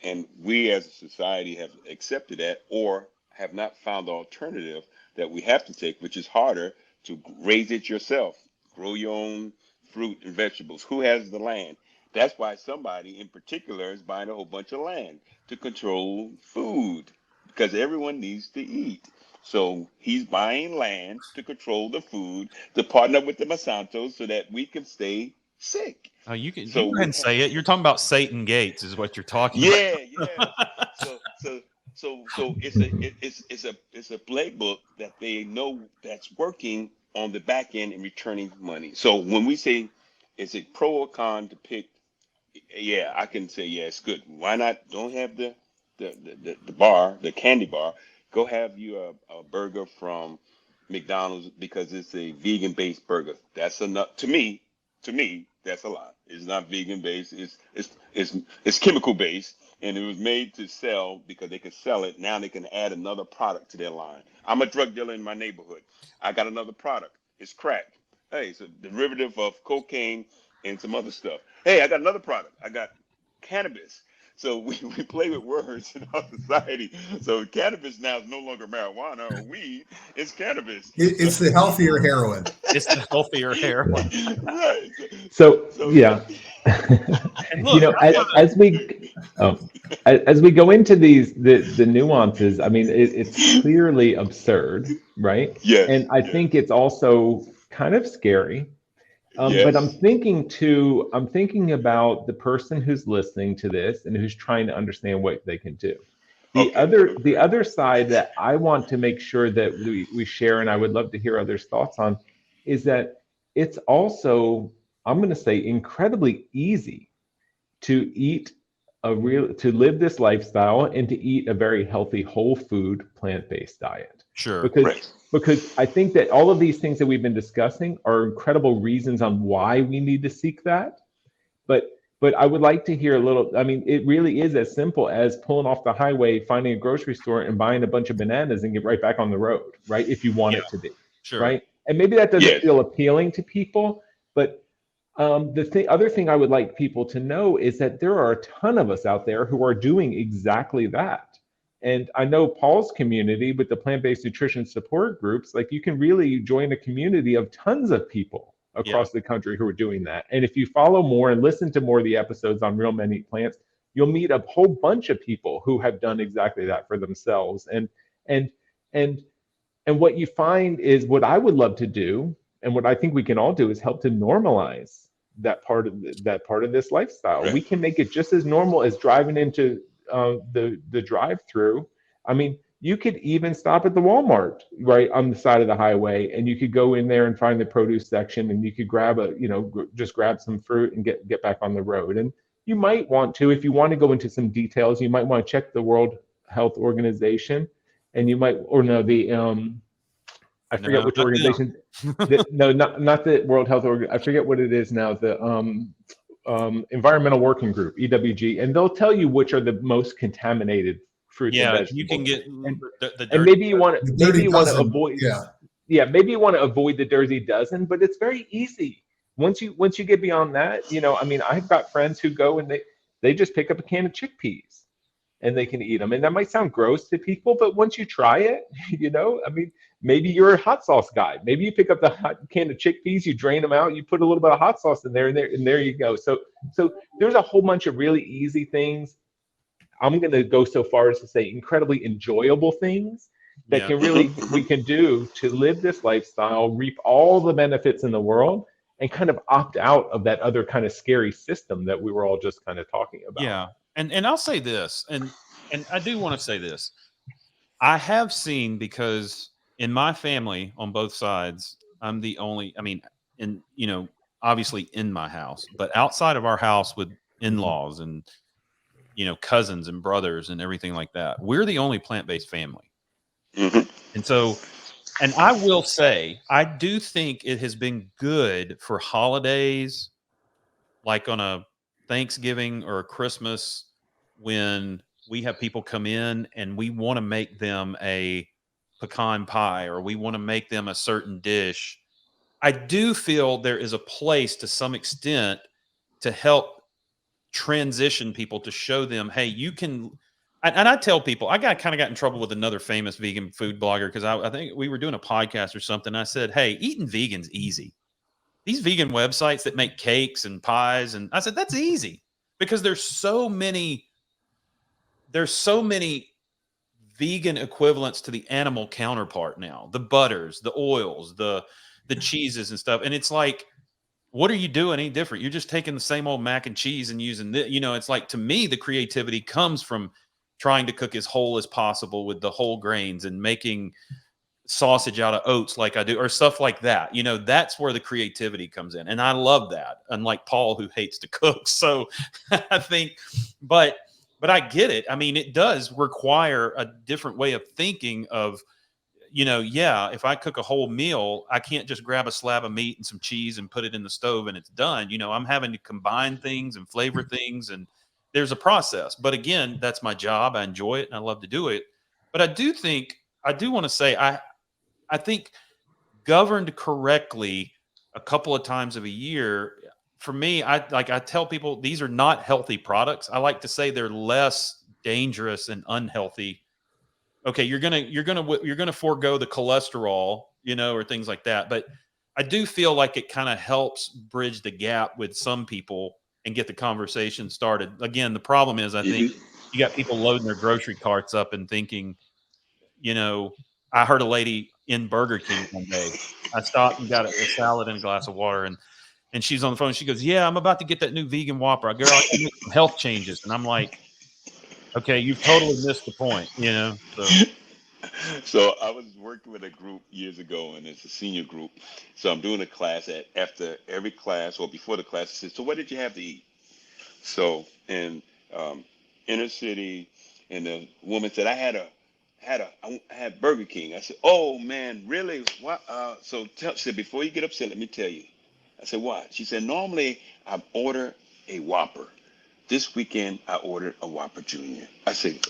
And we as a society have accepted that or have not found the alternative that we have to take, which is harder to raise it yourself, grow your own fruit and vegetables. Who has the land? That's why somebody in particular is buying a whole bunch of land to control food because everyone needs to eat. So he's buying land to control the food, to partner with the Monsanto so that we can stay sick. Oh, you can So go ahead and say it. You're talking about Satan Gates, is what you're talking yeah, about. yeah. So it's a playbook that they know that's working on the back end and returning money. So when we say is it pro or con to pick, yeah, I can say yeah, it's good. Why not? Don't have the bar, the candy bar. Go have you a burger from McDonald's because it's a vegan based burger. That's enough to me. To me, that's a lot. It's not vegan based. It's chemical based, and it was made to sell because they could sell it. Now they can add another product to their line. I'm a drug dealer in my neighborhood. I got another product. It's crack. Hey, it's a derivative of cocaine and some other stuff. Hey, I got another product. I got cannabis. So we play with words in our society. So cannabis now is no longer marijuana or weed. It's cannabis. So, It's the healthier heroin. It's the healthier heroin. right. So So yeah, And look, as we as we go into the nuances, I mean, it's clearly absurd, right? yes, And I yes, think it's also kind of scary. But I'm yes. thinking about the person who's listening to this and who's trying to understand what they can do. Okay, The okay. other side that I want to make sure that we share, and I would love to hear others' thoughts on, is that it's also, I'm going to say, incredibly easy to live this lifestyle and to eat a very healthy whole food plant-based diet, sure. because Right. I think that all of these things that we've been discussing are incredible reasons on why we need to seek that. But I would like to hear a little. I mean, it really is as simple as pulling off the highway, finding a grocery store, and buying a bunch of bananas and get right back on the road, right? If you want Yeah, it to be, sure. right? And maybe that doesn't Yes. feel appealing to people, but other thing I would like people to know is that there are a ton of us out there who are doing exactly that. And I know Paul's community with the plant-based nutrition support groups, like you can really join a community of tons of people Yeah. across the country who are doing that. And if you follow more and listen to more of the episodes on Real Men Eat Plants, you'll meet a whole bunch of people who have done exactly that for themselves. And and and what you find is what I would love to do, and what I think we can all do, is help to normalize that part of this lifestyle. We Right. can make it just as normal as driving into the drive-through. I mean, you could even stop at the Walmart right on the side of the highway, and you could go in there and find the produce section, and you could grab just grab some fruit and get back on the road. And you might want to, if you want to go into some details, you might want to check the World Health Organization, and you might, or no, the I forget No, which not organization. No, not the World Health Org. I forget what it is now. The Environmental Working Group, EWG, and they'll tell you which are the most contaminated fruits and yeah, you can vegetables. get And the and dirty. The maybe dirty you want to dozen. avoid, Yeah. yeah, maybe you want to avoid the dirty dozen, but it's very easy. Once you get beyond that, I mean, I've got friends who go and they just pick up a can of chickpeas and they can eat them. And that might sound gross to people, but once you try it, I mean, maybe you're a hot sauce guy. Maybe you pick up the hot can of chickpeas, you drain them out, you put a little bit of hot sauce in there, and there you go. So there's a whole bunch of really easy things. I'm going to go so far as to say incredibly enjoyable things that Yeah. can really we can do to live this lifestyle, reap all the benefits in the world, and kind of opt out of that other kind of scary system that we were all just kind of talking about. Yeah. And I'll say this, and I do want to say this. I have seen, because in my family on both sides, I'm the only, I mean, in, obviously in my house, but outside of our house with in-laws and, cousins and brothers and everything like that, we're the only plant-based family. Hmm. And so, and I will say, I do think it has been good for holidays, like on a Thanksgiving or a Christmas, when we have people come in and we want to make them a pecan pie or we want to make them a certain dish. I do feel there is a place to some extent to help transition people, to show them, hey, you can. And I tell people, I kind of got in trouble with another famous vegan food blogger because I think we were doing a podcast or something. I said, hey, eating vegan's easy. These vegan websites that make cakes and pies, and I said that's easy because there's so many vegan equivalents to the animal counterpart now, the butters, the oils, the cheeses and stuff. And it's like, what are you doing any different? You're just taking the same old mac and cheese and using the, it's like, to me, the creativity comes from trying to cook as whole as possible with the whole grains and making sausage out of oats like I do, or stuff like that. That's where the creativity comes in. And I love that. Unlike Paul, who hates to cook. So I think, but I get it. I mean, it does require a different way of thinking of, yeah, if I cook a whole meal, I can't just grab a slab of meat and some cheese and put it in the stove and it's done. I'm having to combine things and flavor things, and there's a process. But again, that's my job. I enjoy it and I love to do it. But I do want to say, I think governed correctly a couple of times of a year, for me, I tell people these are not healthy products. I like to say they're less dangerous and unhealthy. Okay, you're gonna forego the cholesterol, or things like that. But I do feel like it kind of helps bridge the gap with some people and get the conversation started. Again, the problem is I think you got people loading their grocery carts up and thinking, I heard a lady in Burger King one day. I stopped and got a salad and a glass of water, and she's on the phone. She goes, "Yeah, I'm about to get that new vegan Whopper. Girl, I can make some health changes." And I'm like, "Okay, you've totally missed the point." So I was working with a group years ago, and it's a senior group. So I'm doing a class after every class or before the class. I said, "So what did you have to eat?" So in inner city, and the woman said, I had Burger King." I said, "Oh man, really? What?" She said, "Before you get upset, let me tell you." I said, "What?" She said, "Normally I order a Whopper. This weekend I ordered a Whopper Junior." I said,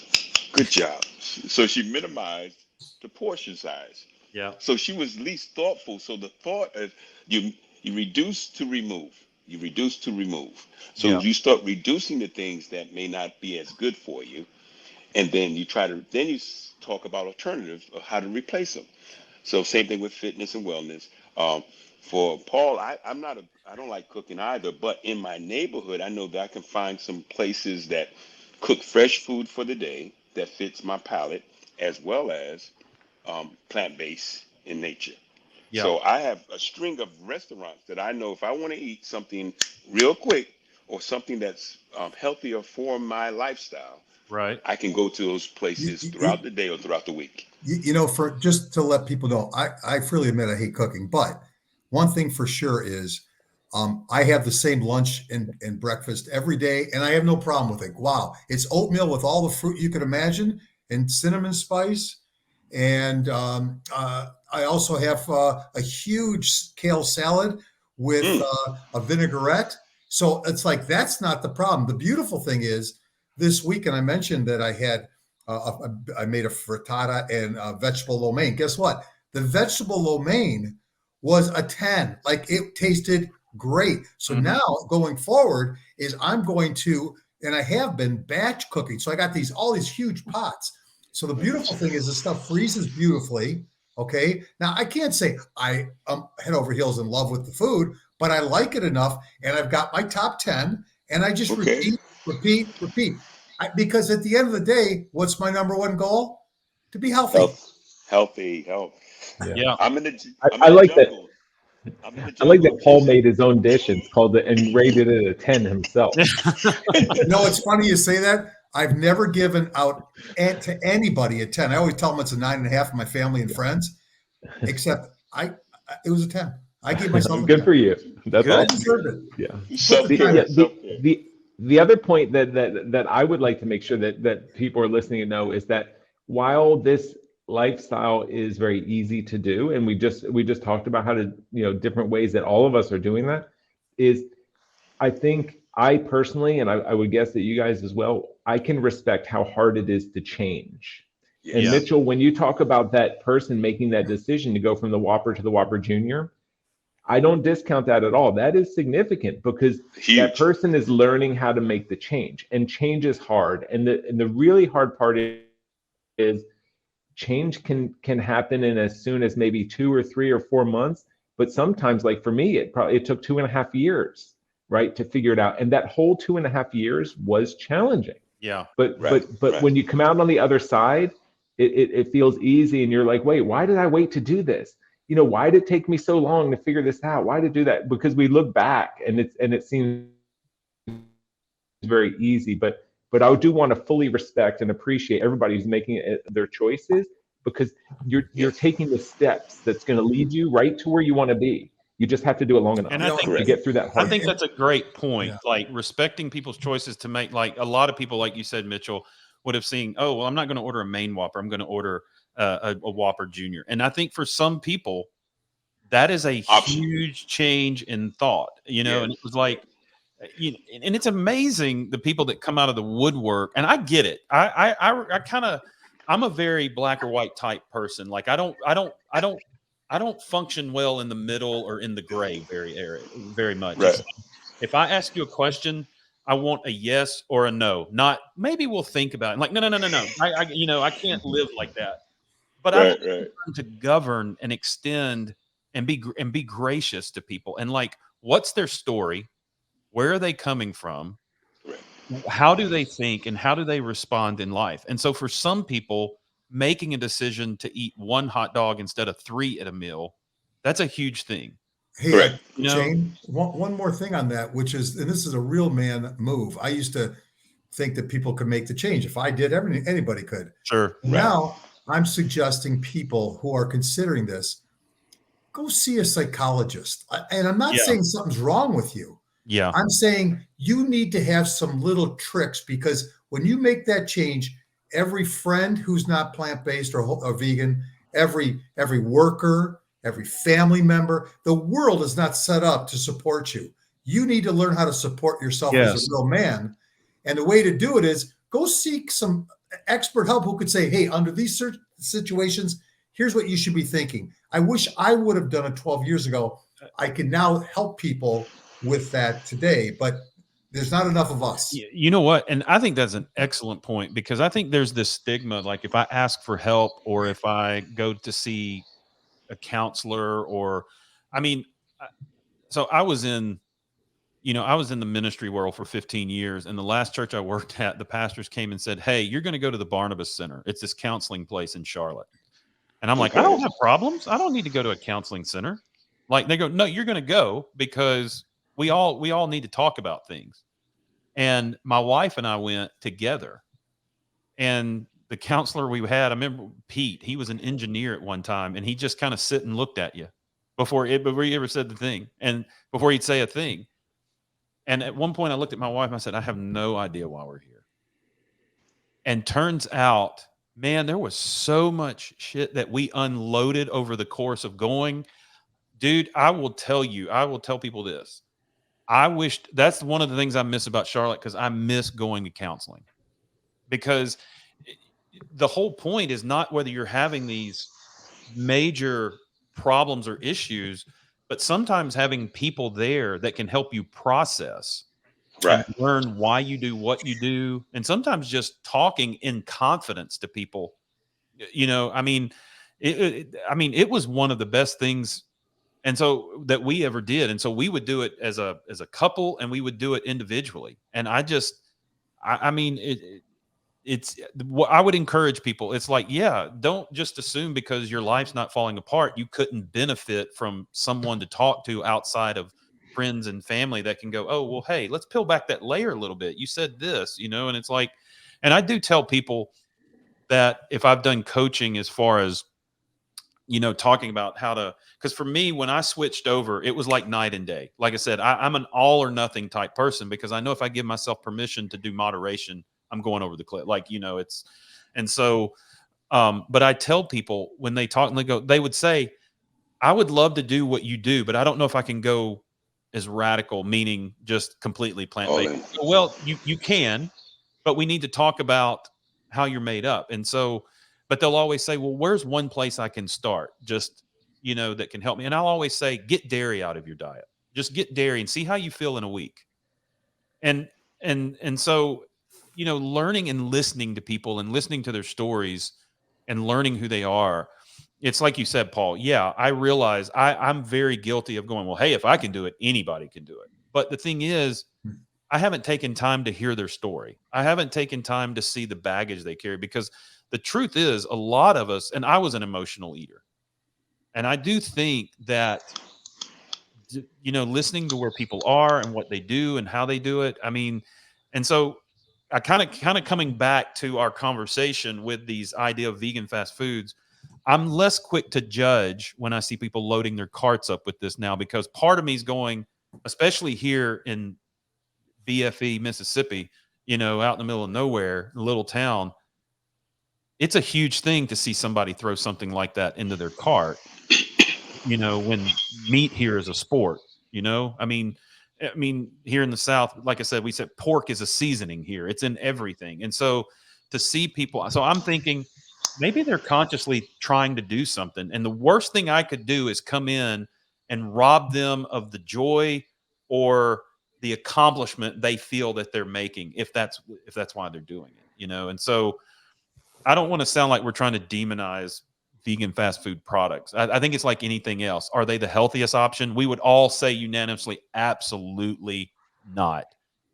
"Good job." So she minimized the portion size. Yeah. So she was least thoughtful. So the thought is you reduce to remove. You reduce to remove. So Yeah. you start reducing the things that may not be as good for you, and then you talk about alternatives of how to replace them. So same thing with fitness and wellness. For Paul, I don't like cooking either, but in my neighborhood, I know that I can find some places that cook fresh food for the day that fits my palate, as well as plant-based in nature. Yeah. So I have a string of restaurants that I know if I want to eat something real quick or something that's healthier for my lifestyle, Right. I can go to those You, places you, throughout the day or throughout the week. for just to let people know, I freely admit I hate cooking, but one thing for sure is I have the same lunch and breakfast every day, and I have no problem with it. Wow, it's oatmeal with all the fruit you could imagine and cinnamon spice. And I also have a huge kale salad with Mm, a vinaigrette. So it's like that's not the problem. The beautiful thing is this weekend I mentioned that I made a frittata and a vegetable lo mein. Guess what? The vegetable lo mein was a 10. Like it tasted great. So Mhm. now going forward is I'm going to, and I have been batch cooking. So I got all these huge pots. So the beautiful thing is this stuff freezes beautifully. Okay. Now I can't say I am head over heels in love with the food, but I like it enough. And I've got my top 10 and I just okay. repeat. Because at the end of the day, what's my number one goal? To be healthy. Health. Yeah. Yeah. I'm I in the like that. jungle. I'm in the I like jungle. that Paul made his own dish and called it and rated it a 10 himself. It's funny you say that. I've never given out to anybody a 10. I always tell them it's a 9.5 for my family and friends, except it was a 10. I gave myself a Good 10. for you. That's I Good. awesome. deserved it. Yeah. Put the time Yeah, Self-care. in. Self-care. the other point that I would like to make sure that people are listening to know is that while this lifestyle is very easy to do, and we just talked about how to, different ways that all of us are doing that, is I think I personally, and I would guess that you guys as well, I can respect how hard it is to change. And Yes. Yeah. Mitchell, when you talk about that person making that decision to go from the Whopper to the Whopper Junior, I don't discount that at all. That is significant because that Huge. person is learning how to make the change, and change is hard. And the really hard part is change can happen in as soon as maybe 2 or 3 or 4 months. But sometimes, like for me, it took 2.5 years, right, to figure it out. And that whole 2.5 years was challenging. Yeah. But Right. when you come out on the other side, it feels easy, and you're like, wait, why did I wait to do this? Why did it take me so long to figure this out? Why did I do that? Because we look back and it seems very easy, but I do want to fully respect and appreciate everybody who's making their choices, because you're Yes. taking the steps that's going to lead you right to where you want to be. You just have to do it long enough And I think to get through that I hard think part. that's a great point. Yeah. Like respecting people's choices to make, like a lot of people, like you said, Mitchell, would have seen, oh, well, I'm not going to order a main Whopper. I'm going to order a Whopper Junior. And I think for some people, that is a Option. huge change in thought, Yes. and it was like, and it's amazing the people that come out of the woodwork. And I get it. I kind of, I'm a very black or white type person. Like I don't function well in the middle or in the gray very much. Right. If I ask you a question, I want a yes or a no, not maybe we'll think about it. Like, no, no, no, no, no. I can't live like that. But I've Right, also right, learned to govern and extend and be gracious to people. And like, what's their story? Where are they coming from? right. How do they think and how do they respond in life? And so for some people, making a decision to eat one hot dog instead of 3 at a meal, that's a huge thing. Hey, Correct. You know? Shane, one more thing on that, which is, and this is a real man move. I used to think that people could make the change. If I did, anybody could. Sure. And Right. now I'm suggesting people who are considering this go see a psychologist. And I'm not Yeah. saying something's wrong with you. Yeah. I'm saying you need to have some little tricks, because when you make that change, every friend who's not plant-based or vegan, every worker, every family member, the world is not set up to support you. You need to learn how to support yourself as a Yes. real man. And the way to do it is go seek some expert help who could say, hey, under these situations, here's what you should be thinking. I wish I would have done it 12 years ago. I can now help people with that today, but there's not enough of us. You know what? And I think that's an excellent point, because I think there's this stigma, like if I ask for help or if I go to see a counselor, or, I mean, so I was in the ministry world for 15 years. And the last church I worked at, the pastors came and said, hey, you're going to go to the Barnabas Center. It's this counseling place in Charlotte. And I'm like, I Okay. don't have problems. I don't need to go to a counseling center. Like, they go, no, you're going to go because we all need to talk about things. And my wife and I went together. And the counselor we had, I remember Pete, he was an engineer at one time, and he just kind of sit and looked at you before he ever said the thing, and before he'd say a thing. And at one point I looked at my wife and I said, I have no idea why we're here. And turns out, man, there was so much shit that we unloaded over the course of going. Dude, I will tell people this. I wished, that's one of the things I miss about Charlotte, because I miss going to counseling. Because the whole point is not whether you're having these major problems or issues, but sometimes having people there that can help you process and Right. learn why you do what you do. And sometimes just talking in confidence to people, I mean, it was one of the best things. And so that we ever did. And so we would do it as a couple, and we would do it individually. And I mean, it's what I would encourage people. It's like, yeah, don't just assume because your life's not falling apart, you couldn't benefit from someone to talk to outside of friends and family that can go, oh, well, hey, let's peel back that layer a little bit. You said this, and it's like, and I do tell people that if I've done coaching as far as, talking about how to, because for me, when I switched over, it was like night and day. Like I said, I'm an all or nothing type person, because I know if I give myself permission to do moderation, I'm going over the cliff. Like, it's, and so, but I tell people when they talk and they would say, I would love to do what you do, but I don't know if I can go as radical, meaning just completely All plant-based. in. Well, you can, but we need to talk about how you're made up. And so, but they'll always say, well, where's one place I can start? Just, that can help me. And I'll always say, get dairy out of your diet. Just get dairy and see how you feel in a week. And so, learning and listening to people and listening to their stories and learning who they are. It's like you said, Paul. Yeah, I realize I'm very guilty of going, well, hey, if I can do it, anybody can do it. But the thing is, I haven't taken time to hear their story. I haven't taken time to see the baggage they carry, because the truth is, a lot of us, and I was an emotional eater. And I do think that, listening to where people are and what they do and how they do it. I mean, and so I kind of coming back to our conversation with these idea of vegan fast foods, I'm less quick to judge when I see people loading their carts up with this now, because part of me is going, especially here in BFE, Mississippi, out in the middle of nowhere, a little town, it's a huge thing to see somebody throw something like that into their cart, when meat here is a sport, I mean, here in the South, like I said, we said pork is a seasoning here. It's in everything. And so to see people, so I'm thinking maybe they're consciously trying to do something. And the worst thing I could do is come in and rob them of the joy or the accomplishment they feel that they're making, if that's why they're doing it, you know. And so I don't want to sound like we're trying to demonize vegan fast food products. I think it's like anything else. Are they the healthiest option? We would all say unanimously, absolutely not.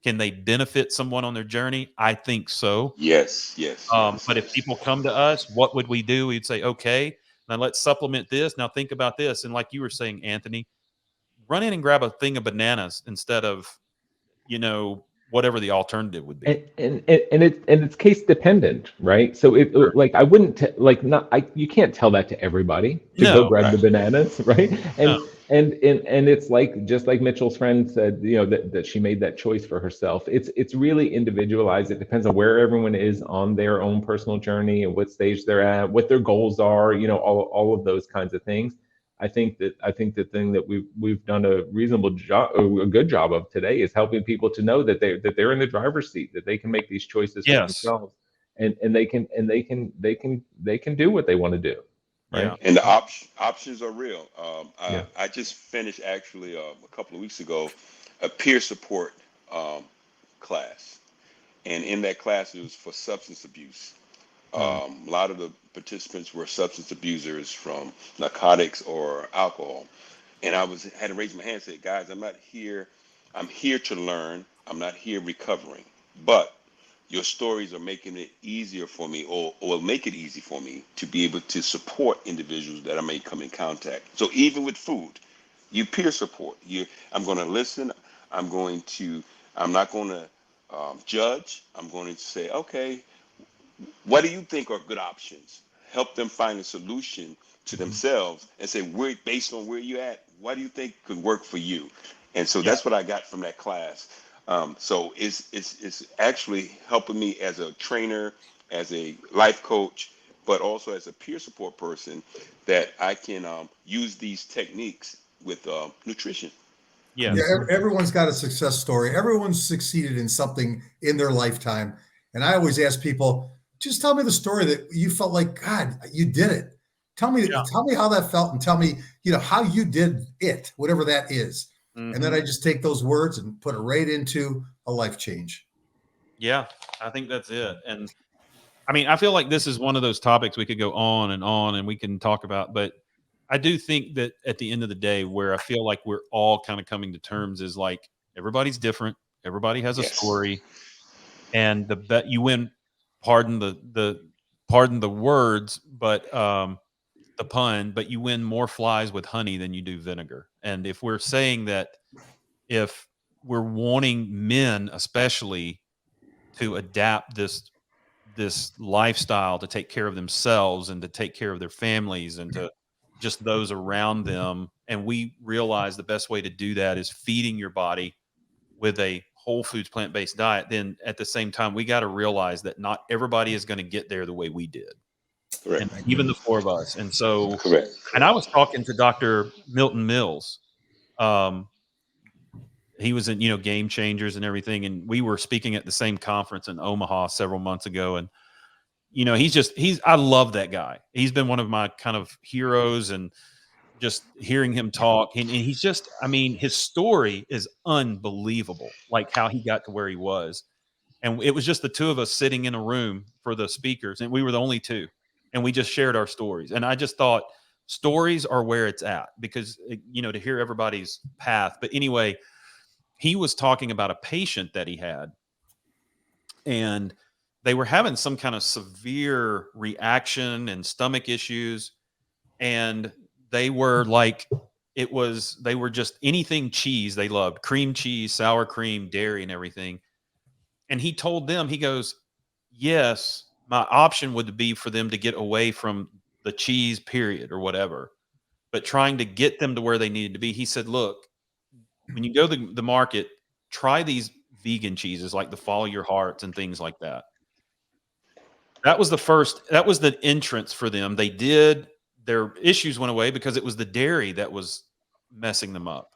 Can they benefit someone on their journey? I think so. Yes, yes, yes, But if yes. people come to us, what would we do? We'd say, okay, now let's supplement this. Now think about this. And like you were saying, Anthony, run in and grab a thing of bananas instead of, you know, whatever the alternative would be. And it's case dependent, right? So it Sure. like I wouldn't like not I you can't tell that to everybody to go No, grab the Right. bananas, right? no. And it's like just like Mitchell's friend said, you know, that she made that choice for herself. It's really individualized. It depends on where everyone is on their own personal journey and what stage they're at, what their goals are, you know, all of those kinds of things. I think the thing that we've done a reasonable job, a good job of today, is helping people to know that they're in the driver's seat, that they can make these choices for Yes. themselves, and they can do what they want to do, Yeah. right? And the options are real. Yeah. I just finished actually a couple of weeks ago a peer support class, and in that class it was for substance abuse. Mm. A lot of the participants were substance abusers from narcotics or alcohol, and had to raise my hand and say, guys, I'm here to learn. I'm not here recovering, but your stories are making it easier for me, or will make it easy for me to be able to support individuals that I may come in contact. So even with food, you peer support. I'm going to listen. I'm going to. I'm not going to judge. I'm going to say, okay, what do you think are good options? Help them find a solution to Mhm. themselves and say, we're based on where you're at, what do you think could work for you? And so Yeah. that's what I got from that class. So it's actually helping me as a trainer, as a life coach, but also as a peer support person, that I can use these techniques with nutrition. Yeah, Yes. everyone's got a success story. Everyone's succeeded in something in their lifetime. And I always ask people, just tell me the story that you felt like, God, you did it. Yeah. Tell me how that felt, and tell me, how you did it, whatever that is. And then Hmm. I just take those words and put it right into a life change. Yeah. I think that's it. And I mean, I feel like this is one of those topics we could go on and we can talk about, but I do think that at the end of the day, where I feel like we're all kind of coming to terms is like everybody's different, everybody has a Yes. story, and the bet you win. Pardon the words, but the pun, but you win more flies with honey than you do vinegar. And if we're saying that, if we're wanting men, especially, to adapt this lifestyle to take care of themselves and to take care of their families and to just those around them. And we realize the best way to do that is feeding your body with a whole foods plant-based diet. Then at the same time, we got to realize that not everybody is going to get there the way we did. Correct. And even the four of us. And so, Correct. and I Correct. was talking to Dr. Milton Mills. Um, he was in, Game Changers and everything. And we were speaking at the same conference in Omaha several months ago. And I love that guy. He's been one of my kind of heroes, and just hearing him talk, and he's just, I mean, his story is unbelievable, like how he got to where he was. And it was just the two of us sitting in a room for the speakers, and we were the only two, and we just shared our stories. And I just thought stories are where it's at, because, to hear everybody's path. But anyway, he was talking about a patient that he had, and they were having some kind of severe reaction and stomach issues, and they were like, they were just anything cheese they loved, cream cheese, sour cream, dairy, and everything. And he told them, he goes, yes, my option would be for them to get away from the cheese, period, or whatever, but trying to get them to where they needed to be. He said, look, when you go to the market, try these vegan cheeses like the Follow Your Hearts and things like that. That was the entrance for them. Their issues went away because it was the dairy that was messing them up.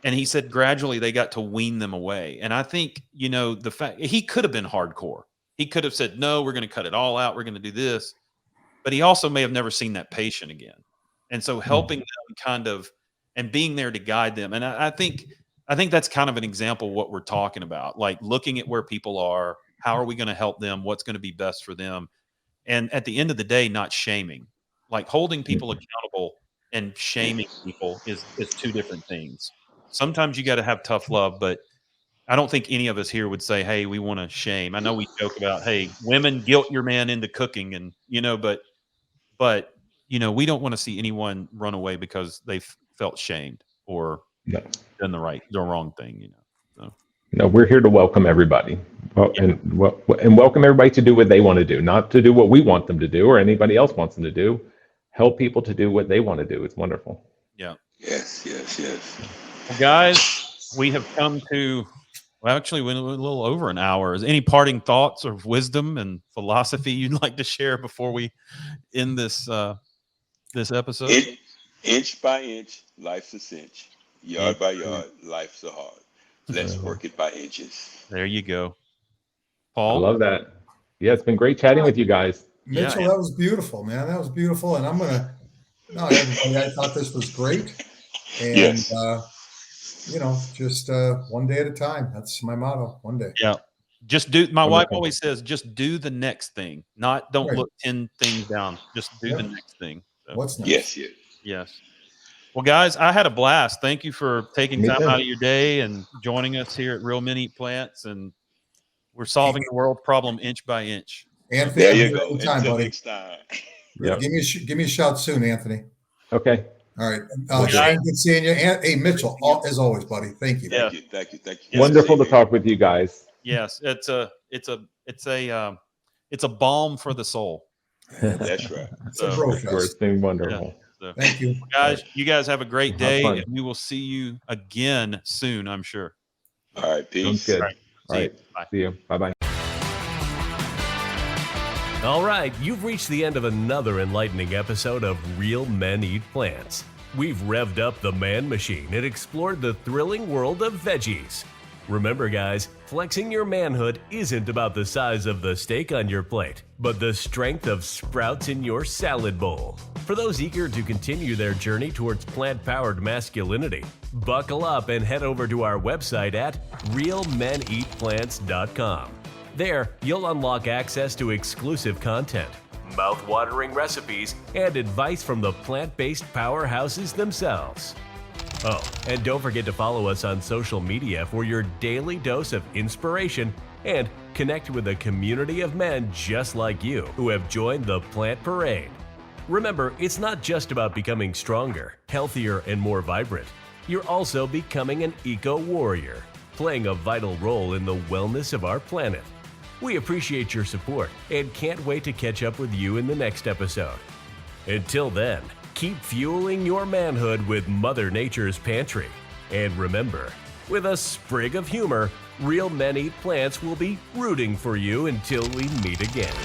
And he said gradually they got to wean them away. And I think, the fact he could have been hardcore. He could have said, no, we're going to cut it all out. We're going to do this. But he also may have never seen that patient again. And so helping them kind of, and being there to guide them. And I think I think that's kind of an example of what we're talking about, like looking at where people are, how are we going to help them, what's going to be best for them, and at the end of the day, not shaming. Like holding people accountable and shaming people is two different things. Sometimes you got to have tough love, but I don't think any of us here would say, "Hey, we want to shame." I know we joke about, "Hey, women guilt your man into cooking," and but we don't want to see anyone run away because they felt shamed or No. done the wrong thing. So. No, we're here to welcome everybody, Yeah. and welcome everybody to do what they want to do, not to do what we want them to do or anybody else wants them to do. Help people to do what they want to do. It's wonderful. Yeah. Yes. Well, guys, we have come to. Well, actually, we went a little over an hour. Is any parting thoughts or wisdom and philosophy you'd like to share before we end this episode? Inch by inch, life's a cinch. Yard by yard, life's a hard. Let's work it by inches. There you go, I Paul. love that. Yeah, it's been great chatting with you guys. Mitchell, that was beautiful, man. That was beautiful. And everybody, I thought this was great. And, Yes. Just one day at a time. That's my motto. One day. Yeah. Just do. My wife Wonderful. always says, just do the next thing. Don't Right. look 10 things down. Just do the Yep. next thing. So, What's next? Yes. yes. Well, guys, I had a blast. Thank you for taking Me time too. out of your day and joining us here at Real Men Eat Plants. And we're solving the world problem inch by inch. Anthony, There I'm you here go. anytime, Until buddy. next time. Yep. Give me a shout soon, Anthony. Okay. All right. Well, Shane, good seeing you. And, hey, Mitchell, as always, buddy. Thank you. Yeah. Thank you. Yes, Wonderful to Same talk with you guys. Yes, it's a balm for the soul. here. That's right. It's a So, bro It's fest. been wonderful. so, Thank you. guys, you guys have a great Have day, fun. and we will see you again soon, I'm sure. All right. Peace. Sounds good. All right. All See you. right. Bye. See you. Bye-bye. All right, you've reached the end of another enlightening episode of Real Men Eat Plants. We've revved up the man machine and explored the thrilling world of veggies. Remember, guys, flexing your manhood isn't about the size of the steak on your plate, but the strength of sprouts in your salad bowl. For those eager to continue their journey towards plant-powered masculinity, buckle up and head over to our website at realmeneatplants.com. There, you'll unlock access to exclusive content, mouth-watering recipes, and advice from the plant-based powerhouses themselves. Oh, and don't forget to follow us on social media for your daily dose of inspiration and connect with a community of men just like you who have joined the Plant Parade. Remember, it's not just about becoming stronger, healthier, and more vibrant. You're also becoming an eco-warrior, playing a vital role in the wellness of our planet. We appreciate your support and can't wait to catch up with you in the next episode. Until then, keep fueling your manhood with Mother Nature's pantry. And remember, with a sprig of humor, Real Men Eat Plants will be rooting for you until we meet again.